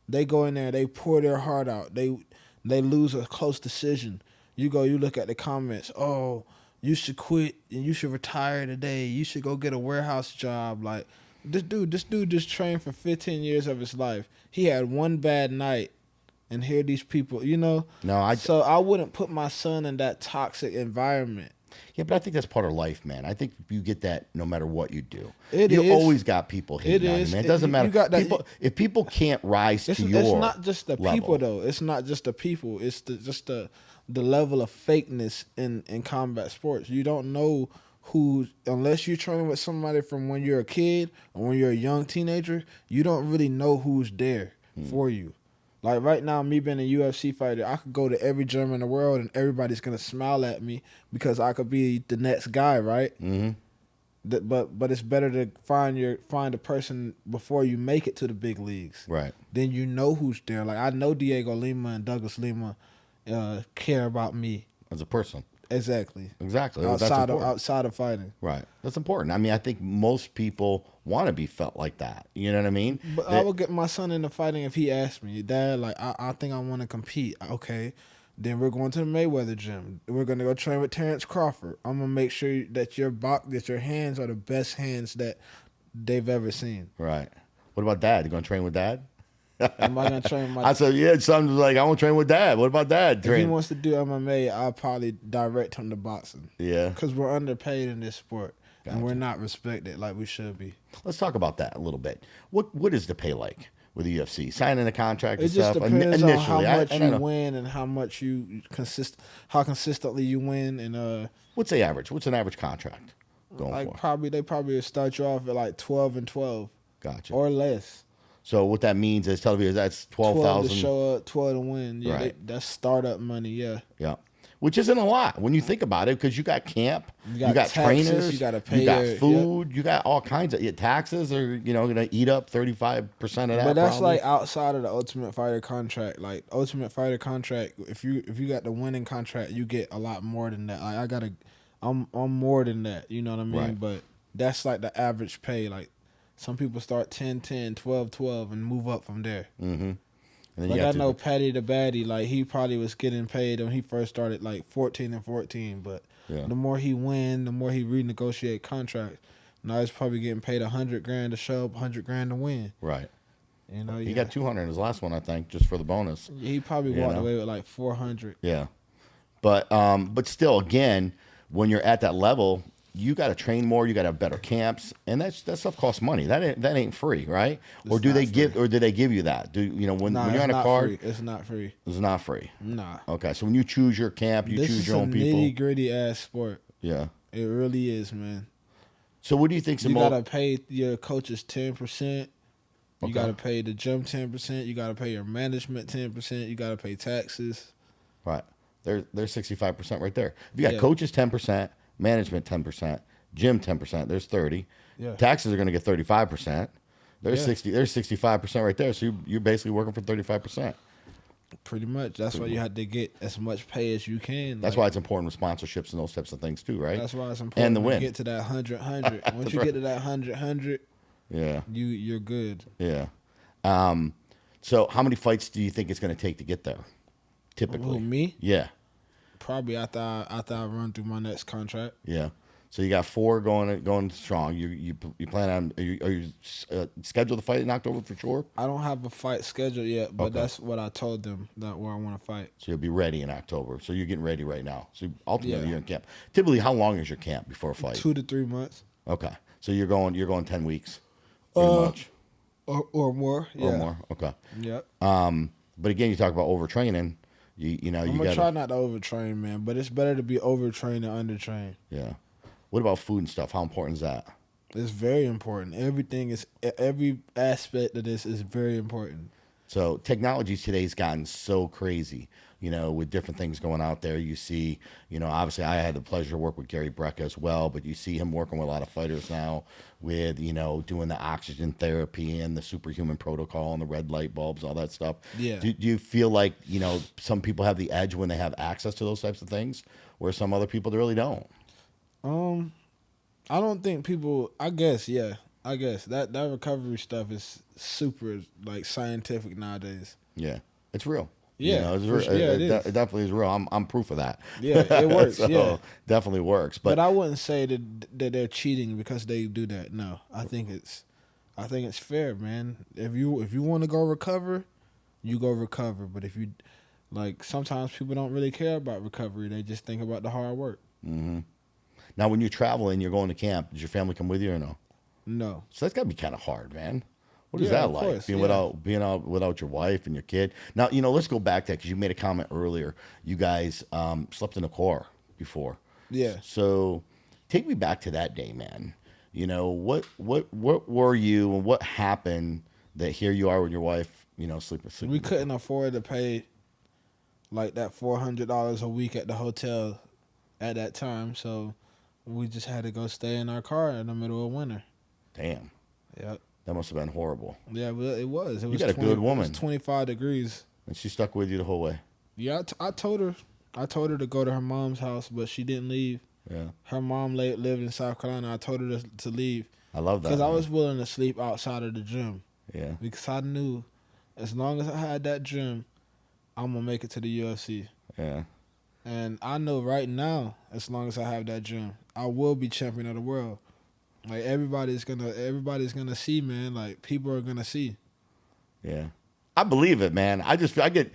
They go in there. They pour their heart out. They lose a close decision. You go. You look at the comments. Oh, you should quit and you should retire today. You should go get a warehouse job. Like this dude just trained for 15 years of his life. He had one bad night, and here these people. So I wouldn't put my son in that toxic environment. Yeah, but I think that's part of life, man. I think you get that no matter what you do. It you is. always got people hating on you, man. It doesn't matter. If people can't rise to your It's not just the level. people, though. It's not just the people. It's just the level of fakeness in combat sports. You don't know who, unless you're training with somebody from when you're a kid or when you're a young teenager, you don't really know who's there for you. Like right now, me being a UFC fighter, I could go to every gym in the world and everybody's gonna smile at me because I could be the next guy, right? Mm-hmm. But it's better to find a person before you make it to the big leagues. Right. Then you know who's there. Like I know Diego Lima and Douglas Lima care about me. As a person. Exactly. Outside of fighting. Right. That's important. I mean, I think most people want to be felt like that. You know what I mean? But I would get my son into fighting if he asked me, Dad, like I think I want to compete. Okay. Then we're going to the Mayweather gym. We're going to go train with Terrence Crawford. I'm going to make sure that your hands are the best hands that they've ever seen. Right. What about Dad? You going to train with Dad? Am I going to train my... I said, yeah, son was like, I want to train with Dad. What about Dad? If he wants to do MMA, I'll probably direct him to boxing. Yeah. Because we're underpaid in this sport. Gotcha. And we're not respected like we should be. Let's talk about that a little bit. What is the pay like with the UFC? Signing a contract and stuff? It just depends on how much you win and how much how consistently you win. And what's the average? What's an average contract going for? They probably start you off at like 12 and 12. Gotcha. Or less. So what that means is television, that's 12,000. 12 to show up, 12 to win. Yeah, right. That's startup money, yeah. Yeah. Which isn't a lot when you think about it, because you got camp, you got taxes, trainers, you got to pay, you got food, you got all kinds of taxes are going to eat up 35% of that. But that's probably. like outside of the Ultimate Fighter contract. Like Ultimate Fighter contract, if you got the winning contract, you get a lot more than that. Like I'm more than that. You know what I mean? Right. But that's like the average pay. Like some people start 10-10, 12-12, and move up from there. Mm-hmm. Like I know Paddy the Baddy, like he probably was getting paid when he first started like 14 and 14, but the more he win, the more he renegotiate contracts. Now he's probably getting paid $100,000 to show up, $100,000 to win. Right. He Yeah. got 200 in his last one, I think, just for the bonus. He probably walked away with like 400. Yeah, but still, again, when you're at that level, you got to train more. You got to have better camps, and that stuff costs money. That ain't free, right? Or do they give you that? Do when you're on a card? It's not free. It's not free. Nah. Okay, so when you choose your camp, you choose your own people. This is a nitty gritty ass sport. Yeah, it really is, man. So what do you think? You gotta pay your coaches 10%. You gotta pay the gym 10%. You gotta pay your management 10%. You gotta pay taxes. Right. There's 65% right there. If you got coaches 10%. Management 10%, gym 10%. There's 30. Yeah. Taxes are going to get 35%. There's 60. There's 65% right there. So you're basically working for 35%. Pretty much. That's why you have to get as much pay as you can. That's why it's important with sponsorships and those types of things too, right? That's why it's important and the win. to get to that 100. Once you get to that 100, yeah, you're good. Yeah. So how many fights do you think it's going to take to get there? Typically, me? Yeah. Probably after I run through my next contract. Yeah. So you got 4 going strong. You plan on are you scheduled to fight in October for sure? I don't have a fight scheduled yet, but that's what I told them that where I want to fight. So you'll be ready in October. So you're getting ready right now. So ultimately you're in camp. Typically, how long is your camp before a fight? 2 to 3 months. Okay. So you're going 10 weeks, pretty much, or more. Yeah. Or more. Okay. Yep. But again, you talk about overtraining. I'm gonna try not to overtrain, man. But it's better to be overtrained than undertrained. Yeah. What about food and stuff? How important is that? It's very important. Every aspect of this is very important. So technology today's gotten so crazy, with different things going out there. You see, obviously I had the pleasure to work with Gary Brecka as well, but you see him working with a lot of fighters now with, doing the oxygen therapy and the superhuman protocol and the red light bulbs, all that stuff. Yeah. Do you feel like, some people have the edge when they have access to those types of things, where some other people really don't? Um, I don't think people. I guess, yeah. I guess that recovery stuff is super like scientific nowadays. Yeah, it's real. Yeah, it's for sure. Yeah, it is. it definitely is real. I'm proof of that. Yeah, it works. So, Yeah, definitely works. but But I wouldn't say that they're cheating because they do that. No, I think it's fair, man. If you want to go recover, you go recover. But if you like, sometimes people don't really care about recovery. They just think about the hard work. now, when you're traveling, you're going to camp. Does your family come with you or no? No. So that's got to be kind of hard, man. What is Yeah, that of like? course, Being yeah. out without your wife and your kid. Now, let's go back to that because you made a comment earlier. You guys slept in a car before. Yeah. So take me back to that day, man. What were you and what happened that here you are with your wife, sleeping. We couldn't afford to pay like that $400 a week at the hotel at that time, so we just had to go stay in our car in the middle of winter. Damn, Yep. that must have been horrible. Yeah, well, it was. It was got a good woman. It was 25 degrees. And she stuck with you the whole way. Yeah, I told her. I told her to go to her mom's house, but she didn't leave. Yeah, Her mom lived in South Carolina. I told her to leave I love that. because I man. was willing to sleep outside of the gym Yeah, because I knew as long as I had that gym, I'm gonna make it to the UFC. yeah. And I know right now, as long as I have that gym, I will be champion of the world. Like everybody's gonna see, man. Like people are gonna see. Yeah. I believe it, man. I'm getting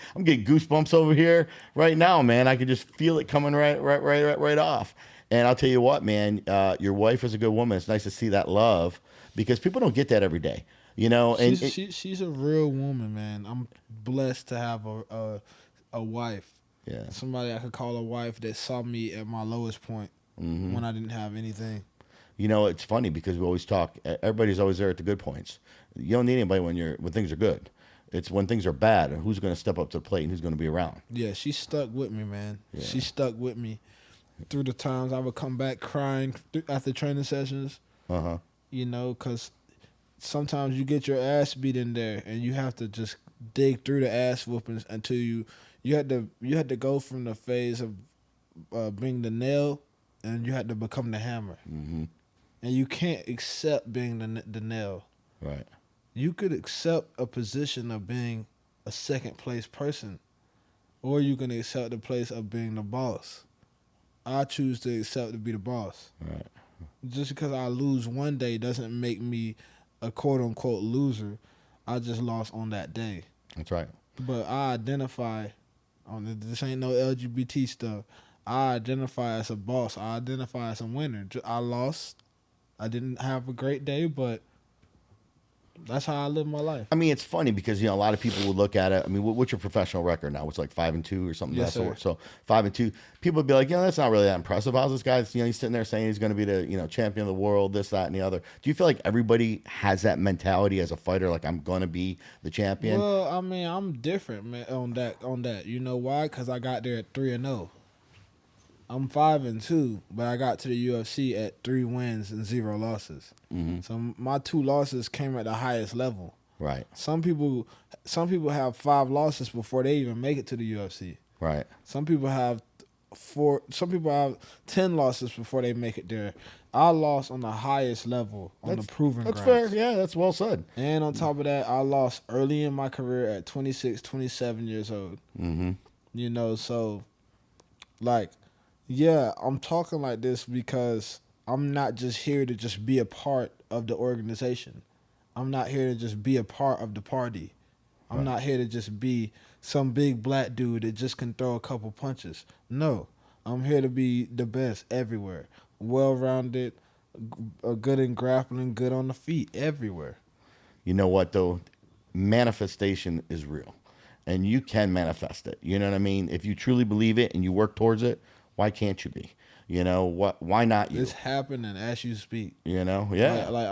goosebumps over here right now, man. I can just feel it coming right off. And I'll tell you what, man, your wife is a good woman. It's nice to see that love because people don't get that every day, and She's a real woman, man. I'm blessed to have a wife. yeah. Somebody I could call a wife that saw me at my lowest point when I didn't have anything. It's funny because we always talk. Everybody's always there at the good points. You don't need anybody when things are good. It's when things are bad. Who's going to step up to the plate and who's going to be around? Yeah, she stuck with me, man. Yeah. She stuck with me through the times I would come back crying after training sessions. Uh huh. Because sometimes you get your ass beat in there, and you have to just dig through the ass whoopings until you had to go from the phase of being the nail, and you had to become the hammer. Mm-hmm. And you can't accept being the nail. Right. You could accept a position of being a second place person, or you can accept the place of being the boss. I choose to accept to be the boss. Right. Just because I lose one day doesn't make me a quote unquote loser. I just lost on that day. That's right. But I identify this ain't no LGBT stuff. I identify as a boss. I identify as a winner. I lost. I didn't have a great day, but that's how I live my life. I mean, it's funny because a lot of people would look at it. I mean, what's your professional record now? It's like 5-2 or something. Yes, of that sir. sort. So 5-2. People would be like, that's not really that impressive. How's this guy? He's sitting there saying he's going to be the champion of the world, this, that, and the other. Do you feel like everybody has that mentality as a fighter? Like I'm going to be the champion. Well, I mean, I'm different, man, on that. You know why? Because I got there at 3-0. I'm 5-2, but I got to the UFC at 3 wins and 0 losses. Mm-hmm. So my 2 losses came at the highest level. Right. Some people have 5 losses before they even make it to the UFC. Right. Some people have 4. Some people have 10 losses before they make it there. I lost on the highest level on the proven That's grounds. fair. Yeah, that's well said. And on top of that, I lost early in my career at 26, 27 years old. Mm-hmm. So like, yeah, I'm talking like this because I'm not just here to just be a part of the organization. I'm not here to just be a part of the party. I'm not here to just be some big black dude that just can throw a couple punches. No, I'm here to be the best everywhere. Well-rounded, good in grappling, good on the feet, everywhere. You know what, though? Manifestation is real. And you can manifest it. You know what I mean? If you truly believe it and you work towards it, why can't you be? Why not you? It's happening as you speak. Yeah. Like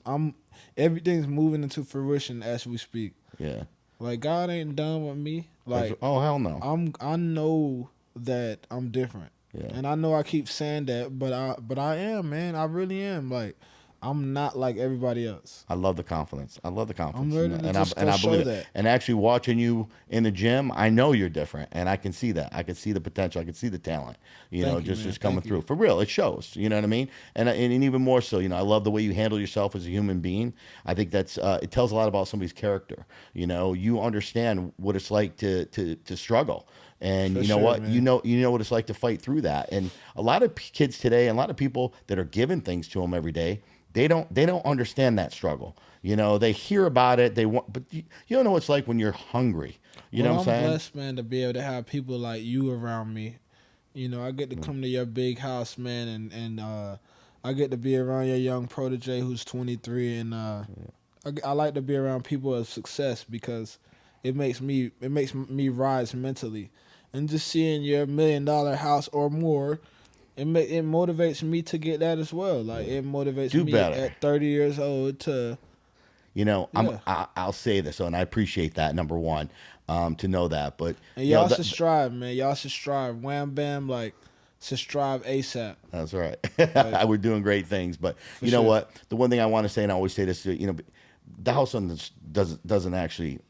I'm everything's moving into fruition as we speak. Yeah. Like God ain't done with me. Like Oh hell no. I know that I'm different. Yeah. And I know I keep saying that, but I am, man. I really am. Like I'm not like everybody else. I love the confidence. I love the confidence. I'm ready to and just I go believe show it. that. And actually watching you in the gym, I know you're different, and I can see that. I can see the potential. I can see the talent. You know, Thank you, just man. coming Thank through you. for real. It shows. You know what I mean? And even more so, you know, I love the way you handle yourself as a human being. I think that's it tells a lot about somebody's character. You know, you understand what it's like to struggle. And For you know sure, what? man. You know what it's like to fight through that. And a lot of kids today, and a lot of people that are given things to them every day, they don't understand that struggle. You know, they hear about it, they want, but you don't know what it's like when you're hungry. You know Well, what I'm I'm saying? blessed, man, to be able to have people like you around me. You know, I get to come to your big house, man, and I get to be around your young protege who's 23, and I like to be around people of success because it makes me rise mentally, and just seeing your $1 million house or more, it motivates me to get that as well. Like it motivates Do me better. at 30 years old to You know, yeah. I'll say this, and I appreciate that, number one, to know that. But And you know, y'all should strive, man. Y'all should strive. Wham Bam, like, should strive ASAP. that's right. Like, We're doing great things. But for you know sure. what? The one thing I want to say, and I always say this, you know, the house on this doesn't actually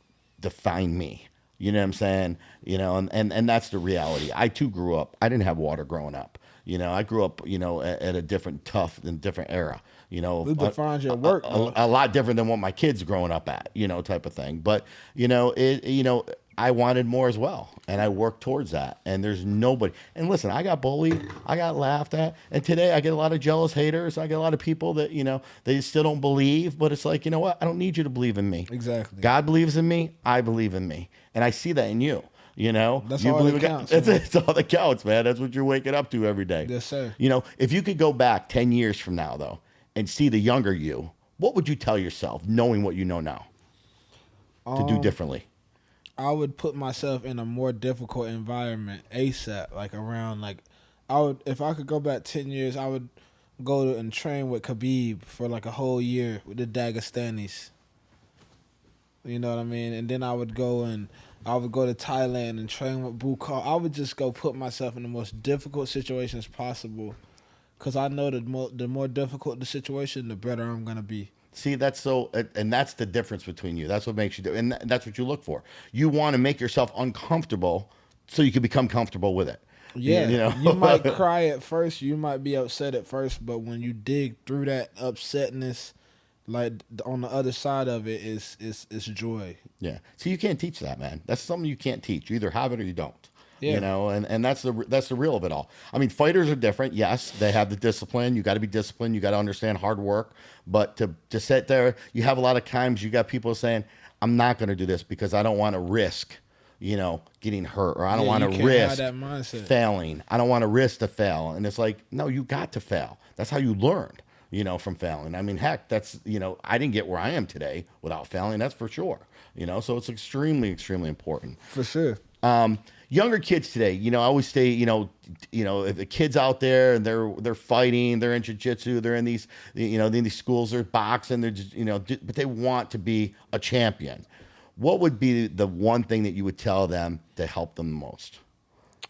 define me. You know what I'm saying? You know, and that's the reality. I too grew up. I didn't have water growing up. You know, I grew up, you know, at a tough and different era. You know, It defines your work, though. a lot different than what my kids growing up at. You know, type of thing. But you know, I wanted more as well, and I worked towards that. And there's nobody. And listen, I got bullied, I got laughed at, and today I get a lot of jealous haters. I get a lot of people that they still don't believe. But it's like, you know what? I don't need you to believe in me. Exactly. God believes in me. I believe in me, and I see that in you. You know, That's you all believe that in God. counts, That's man. it. It's all that counts, man. That's what you're waking up to every day. Yes, sir. You know, if you could go back 10 years from now, though, and see the younger you, what would you tell yourself, knowing what you know now, to do differently? I would put myself in a more difficult environment ASAP. Like around, like, if I could go back 10 years, I would go to and train with Khabib for like a whole year with the Dagestanis. You know what I mean? And then I would go to Thailand and train with Bukar. I would just go put myself in the most difficult situations possible, because I know the more difficult the situation, the better I'm gonna be. See, that's so, and that's the difference between you. That's what makes you do, and that's what you look for. You want to make yourself uncomfortable so you can become comfortable with it. Yeah, you know, you might cry at first, you might be upset at first, but when you dig through that upsetness, like on the other side of it is joy. Yeah. So you can't teach that, man. That's something you can't teach. You either have it or you don't. Yeah. You know, and that's the real of it all. I mean, fighters are different. Yes, they have the discipline. You got to be disciplined. You got to understand hard work. But to sit there, you have a lot of times you got people saying, "I'm not going to do this because I don't want to risk, getting hurt, or I don't Yeah, want you to can't have risk that mindset. failing. I don't want to risk to fail." And it's like, no, you got to fail. That's how you learn. From failing. I mean, heck, that's, I didn't get where I am today without failing. That's for sure. So it's extremely, extremely important. For sure. Younger kids today, I always say, if the kids out there and they're fighting, they're in jiu-jitsu, they're in these, in these schools, they're boxing, they're just, but they want to be a champion. What would be the one thing that you would tell them to help them the most?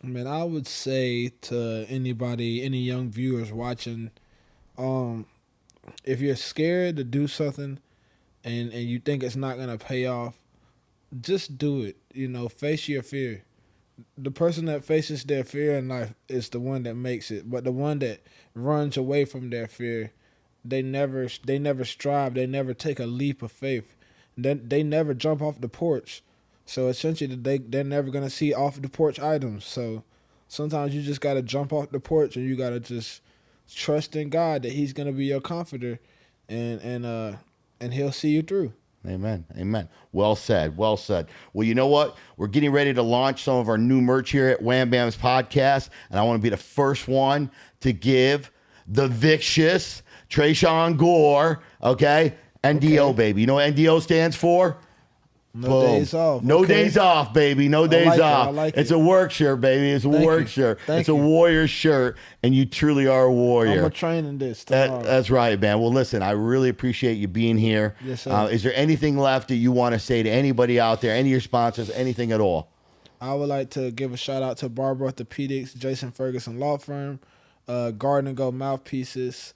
Man, I would say to anybody, any young viewers watching, if you're scared to do something and you think it's not gonna pay off, just do it. Face your fear. The person that faces their fear in life is the one that makes it. But the one that runs away from their fear, they never strive. They never take a leap of faith. They never jump off the porch. So essentially, they're never gonna see off the porch items. So sometimes you just gotta jump off the porch and you gotta just trust in God that He's gonna be your comforter, and He'll see you through. Amen. Amen. Well said. Well said. Well, you know what? We're getting ready to launch some of our new merch here at Wham Bam's Podcast, and I want to be the first one to give the Vicious Trayshawn Gore, okay? NDO, Okay. baby. You know what NDO stands for? No Boom. days off. No Okay. days off, baby. No days like it. off. I like It's it. a work shirt, baby. It's a Thank work you. shirt. Thank It's a you. warrior shirt, and you truly are a I'm warrior. gonna train in this tomorrow. That's right, man. Well, listen, I really appreciate you being here. Yes, sir. Is there anything left that you want to say to anybody out there, any of your sponsors, anything at all? I would like to give a shout out to Barber Orthopedics, Jason Ferguson Law Firm, Garden Go Mouthpieces.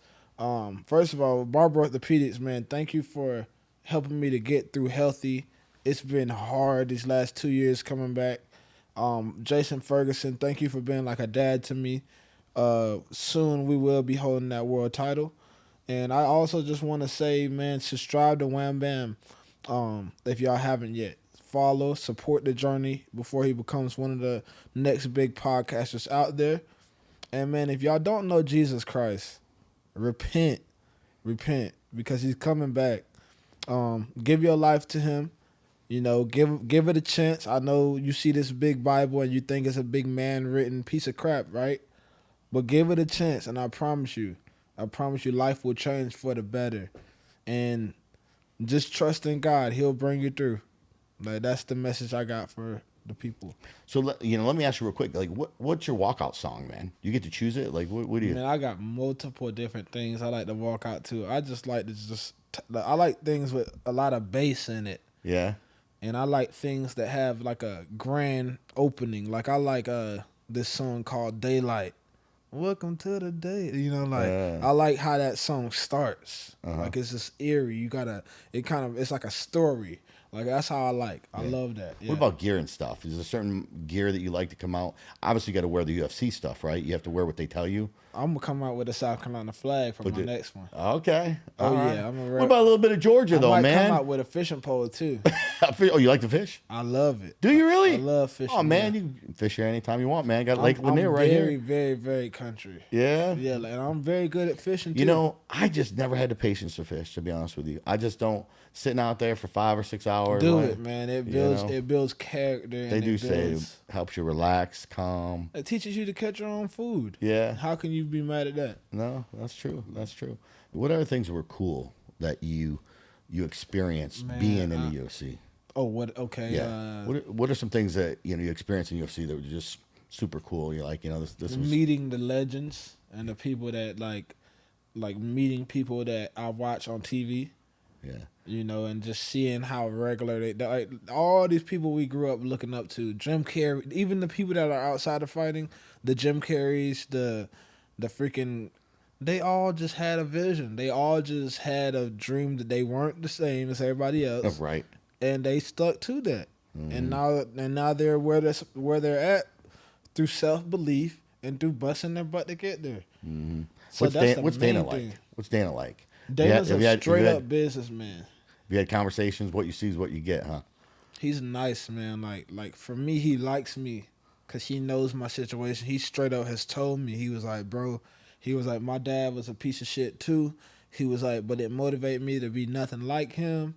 First of all, Barber Orthopedics, man, thank you for helping me to get through healthy. It's been hard these last 2 years coming back. Jason Ferguson, thank you for being like a dad to me. Soon we will be holding that world title. And I also just want to say, man, subscribe to Wham Bam if y'all haven't yet. Follow, support the journey before he becomes one of the next big podcasters out there. And, man, if y'all don't know Jesus Christ, repent, because he's coming back. Give your life to him. You know, give it a chance. I know you see this big Bible and you think it's a big man-written piece of crap, right? But give it a chance, and I promise you, life will change for the better. And just trust in God. He'll bring you through. Like, that's the message I got for the people. So, let me ask you real quick. Like, what's your walkout song, man? You get to choose it? Like, what do you... Man, I got multiple different things I like to walk out to. I just like to I like things with a lot of bass in it. Yeah? And I like things that have like a grand opening. Like I like this song called Daylight. Welcome to the day. You know, like I like how that song starts. Like it's just eerie. It's like a story. Like that's how I like. I love that. Yeah. What about gear and stuff? Is there certain gear that you like to come out? Obviously, you got to wear the UFC stuff, right? You have to wear what they tell you. I'm gonna come out with a South Carolina flag for my next one. Okay. Oh All yeah, right. I'm gonna. What about a little bit of Georgia, though, I might man? come out with a fishing pole too. Oh, you like to fish? I love it. Do you really? I love fishing. Oh man, yeah. you can fish here anytime you want, man. Got Lake Lanier I'm right very, here. very, very country. Yeah. Yeah, and I'm very good at fishing too. You know, I just never had the patience to fish, to be honest with you. I just don't sitting out there for 5 or 6 hours. Do like, it, man. It know? builds character. They and do say builds, it helps you relax, calm. it teaches you to catch your own food. Yeah. How can you be mad at that? No, that's true. That's true. What other things were cool that you experienced Man, being in the UFC? Oh, what? Okay. Yeah. What are some things that you experienced in UFC that were just super cool? You're like, this was meeting the legends and the people that like meeting people that I watch on TV. Yeah. And just seeing how regular they like all these people we grew up looking up to. Jim Carrey, even the people that are outside of fighting, the Jim Carreys, the freaking, they all just had a vision. They all just had a dream that they weren't the same as everybody else. Right. And they stuck to that. And now they're where they're at through self-belief and through busting their butt to get there. Mm-hmm. So What's Dana like? What's Dana like? Dana's a straight-up businessman. If you had conversations, what you see is what you get, huh? He's nice, man. Like for me, he likes me because he knows my situation. He straight up has told me. He was like, bro, my dad was a piece of shit too. He was like, but it motivated me to be nothing like him.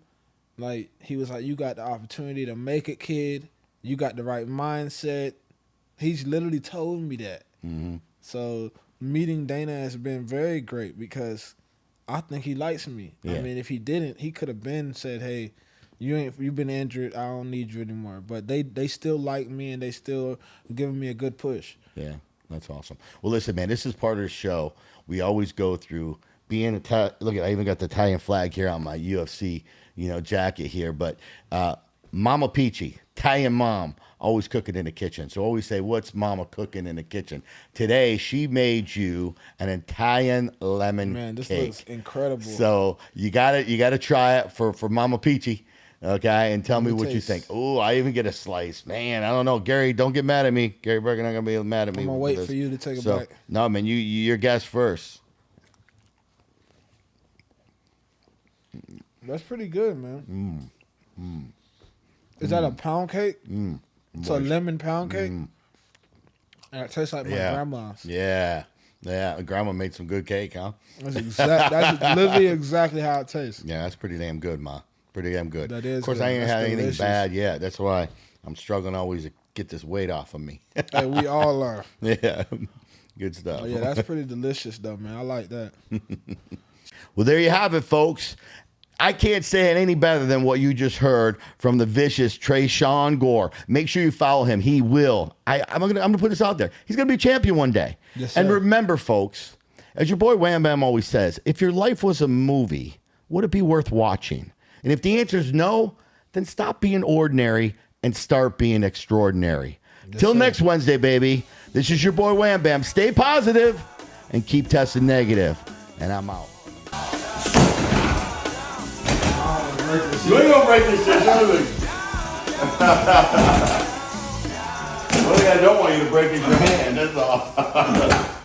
Like, he was like, you got the opportunity to make it, kid. You got the right mindset. He's literally told me that. Mm-hmm. So meeting Dana has been very great because I think he likes me. Yeah. I mean, if he didn't, he could have been said, hey, you've been injured. I don't need you anymore. But they still like me and they still giving me a good push. Yeah, that's awesome. Well, listen, man, this is part of the show. We always go through being look at, I even got the Italian flag here on my UFC, jacket here. But Mama Peachy, Italian mom, always cooking in the kitchen. So always say, what's Mama cooking in the kitchen? Today, she made you an Italian lemon Man, this cake. looks incredible. So you gotta try it for Mama Peachy. Okay, and tell me what you taste. think. Oh, I even get a slice. Man, I don't know. Gary, don't get mad at me. Gary Berger not going to be mad at me. I'm going to wait for you to take it back. No, man, your guess first. That's pretty good, man. Is that a pound cake? It's a lemon pound cake? And it tastes like my grandma's. Yeah. Yeah, grandma made some good cake, huh? That's literally exactly how it tastes. Yeah, that's pretty damn good, Ma. Pretty damn good. That is Of course, good. I ain't That's had anything delicious. bad yet. That's why I'm struggling always to get this weight off of me. Hey, we all are. Yeah, good stuff. Oh, yeah, that's pretty delicious, though, man. I like that. Well, there you have it, folks. I can't say it any better than what you just heard from the vicious Trayshawn Gore. Make sure you follow him. He will. I'm gonna put this out there. He's gonna be champion one day. Yes, and sir. remember, folks, as your boy Wham Bam always says, if your life was a movie, would it be worth watching? And if the answer is no, then stop being ordinary and start being extraordinary. Till sir. next Wednesday, baby. This is your boy Wham Bam. Stay positive and keep testing negative. And I'm out. You ain't gonna break this shit, are you? One thing I don't want you to break is your hand, that's all.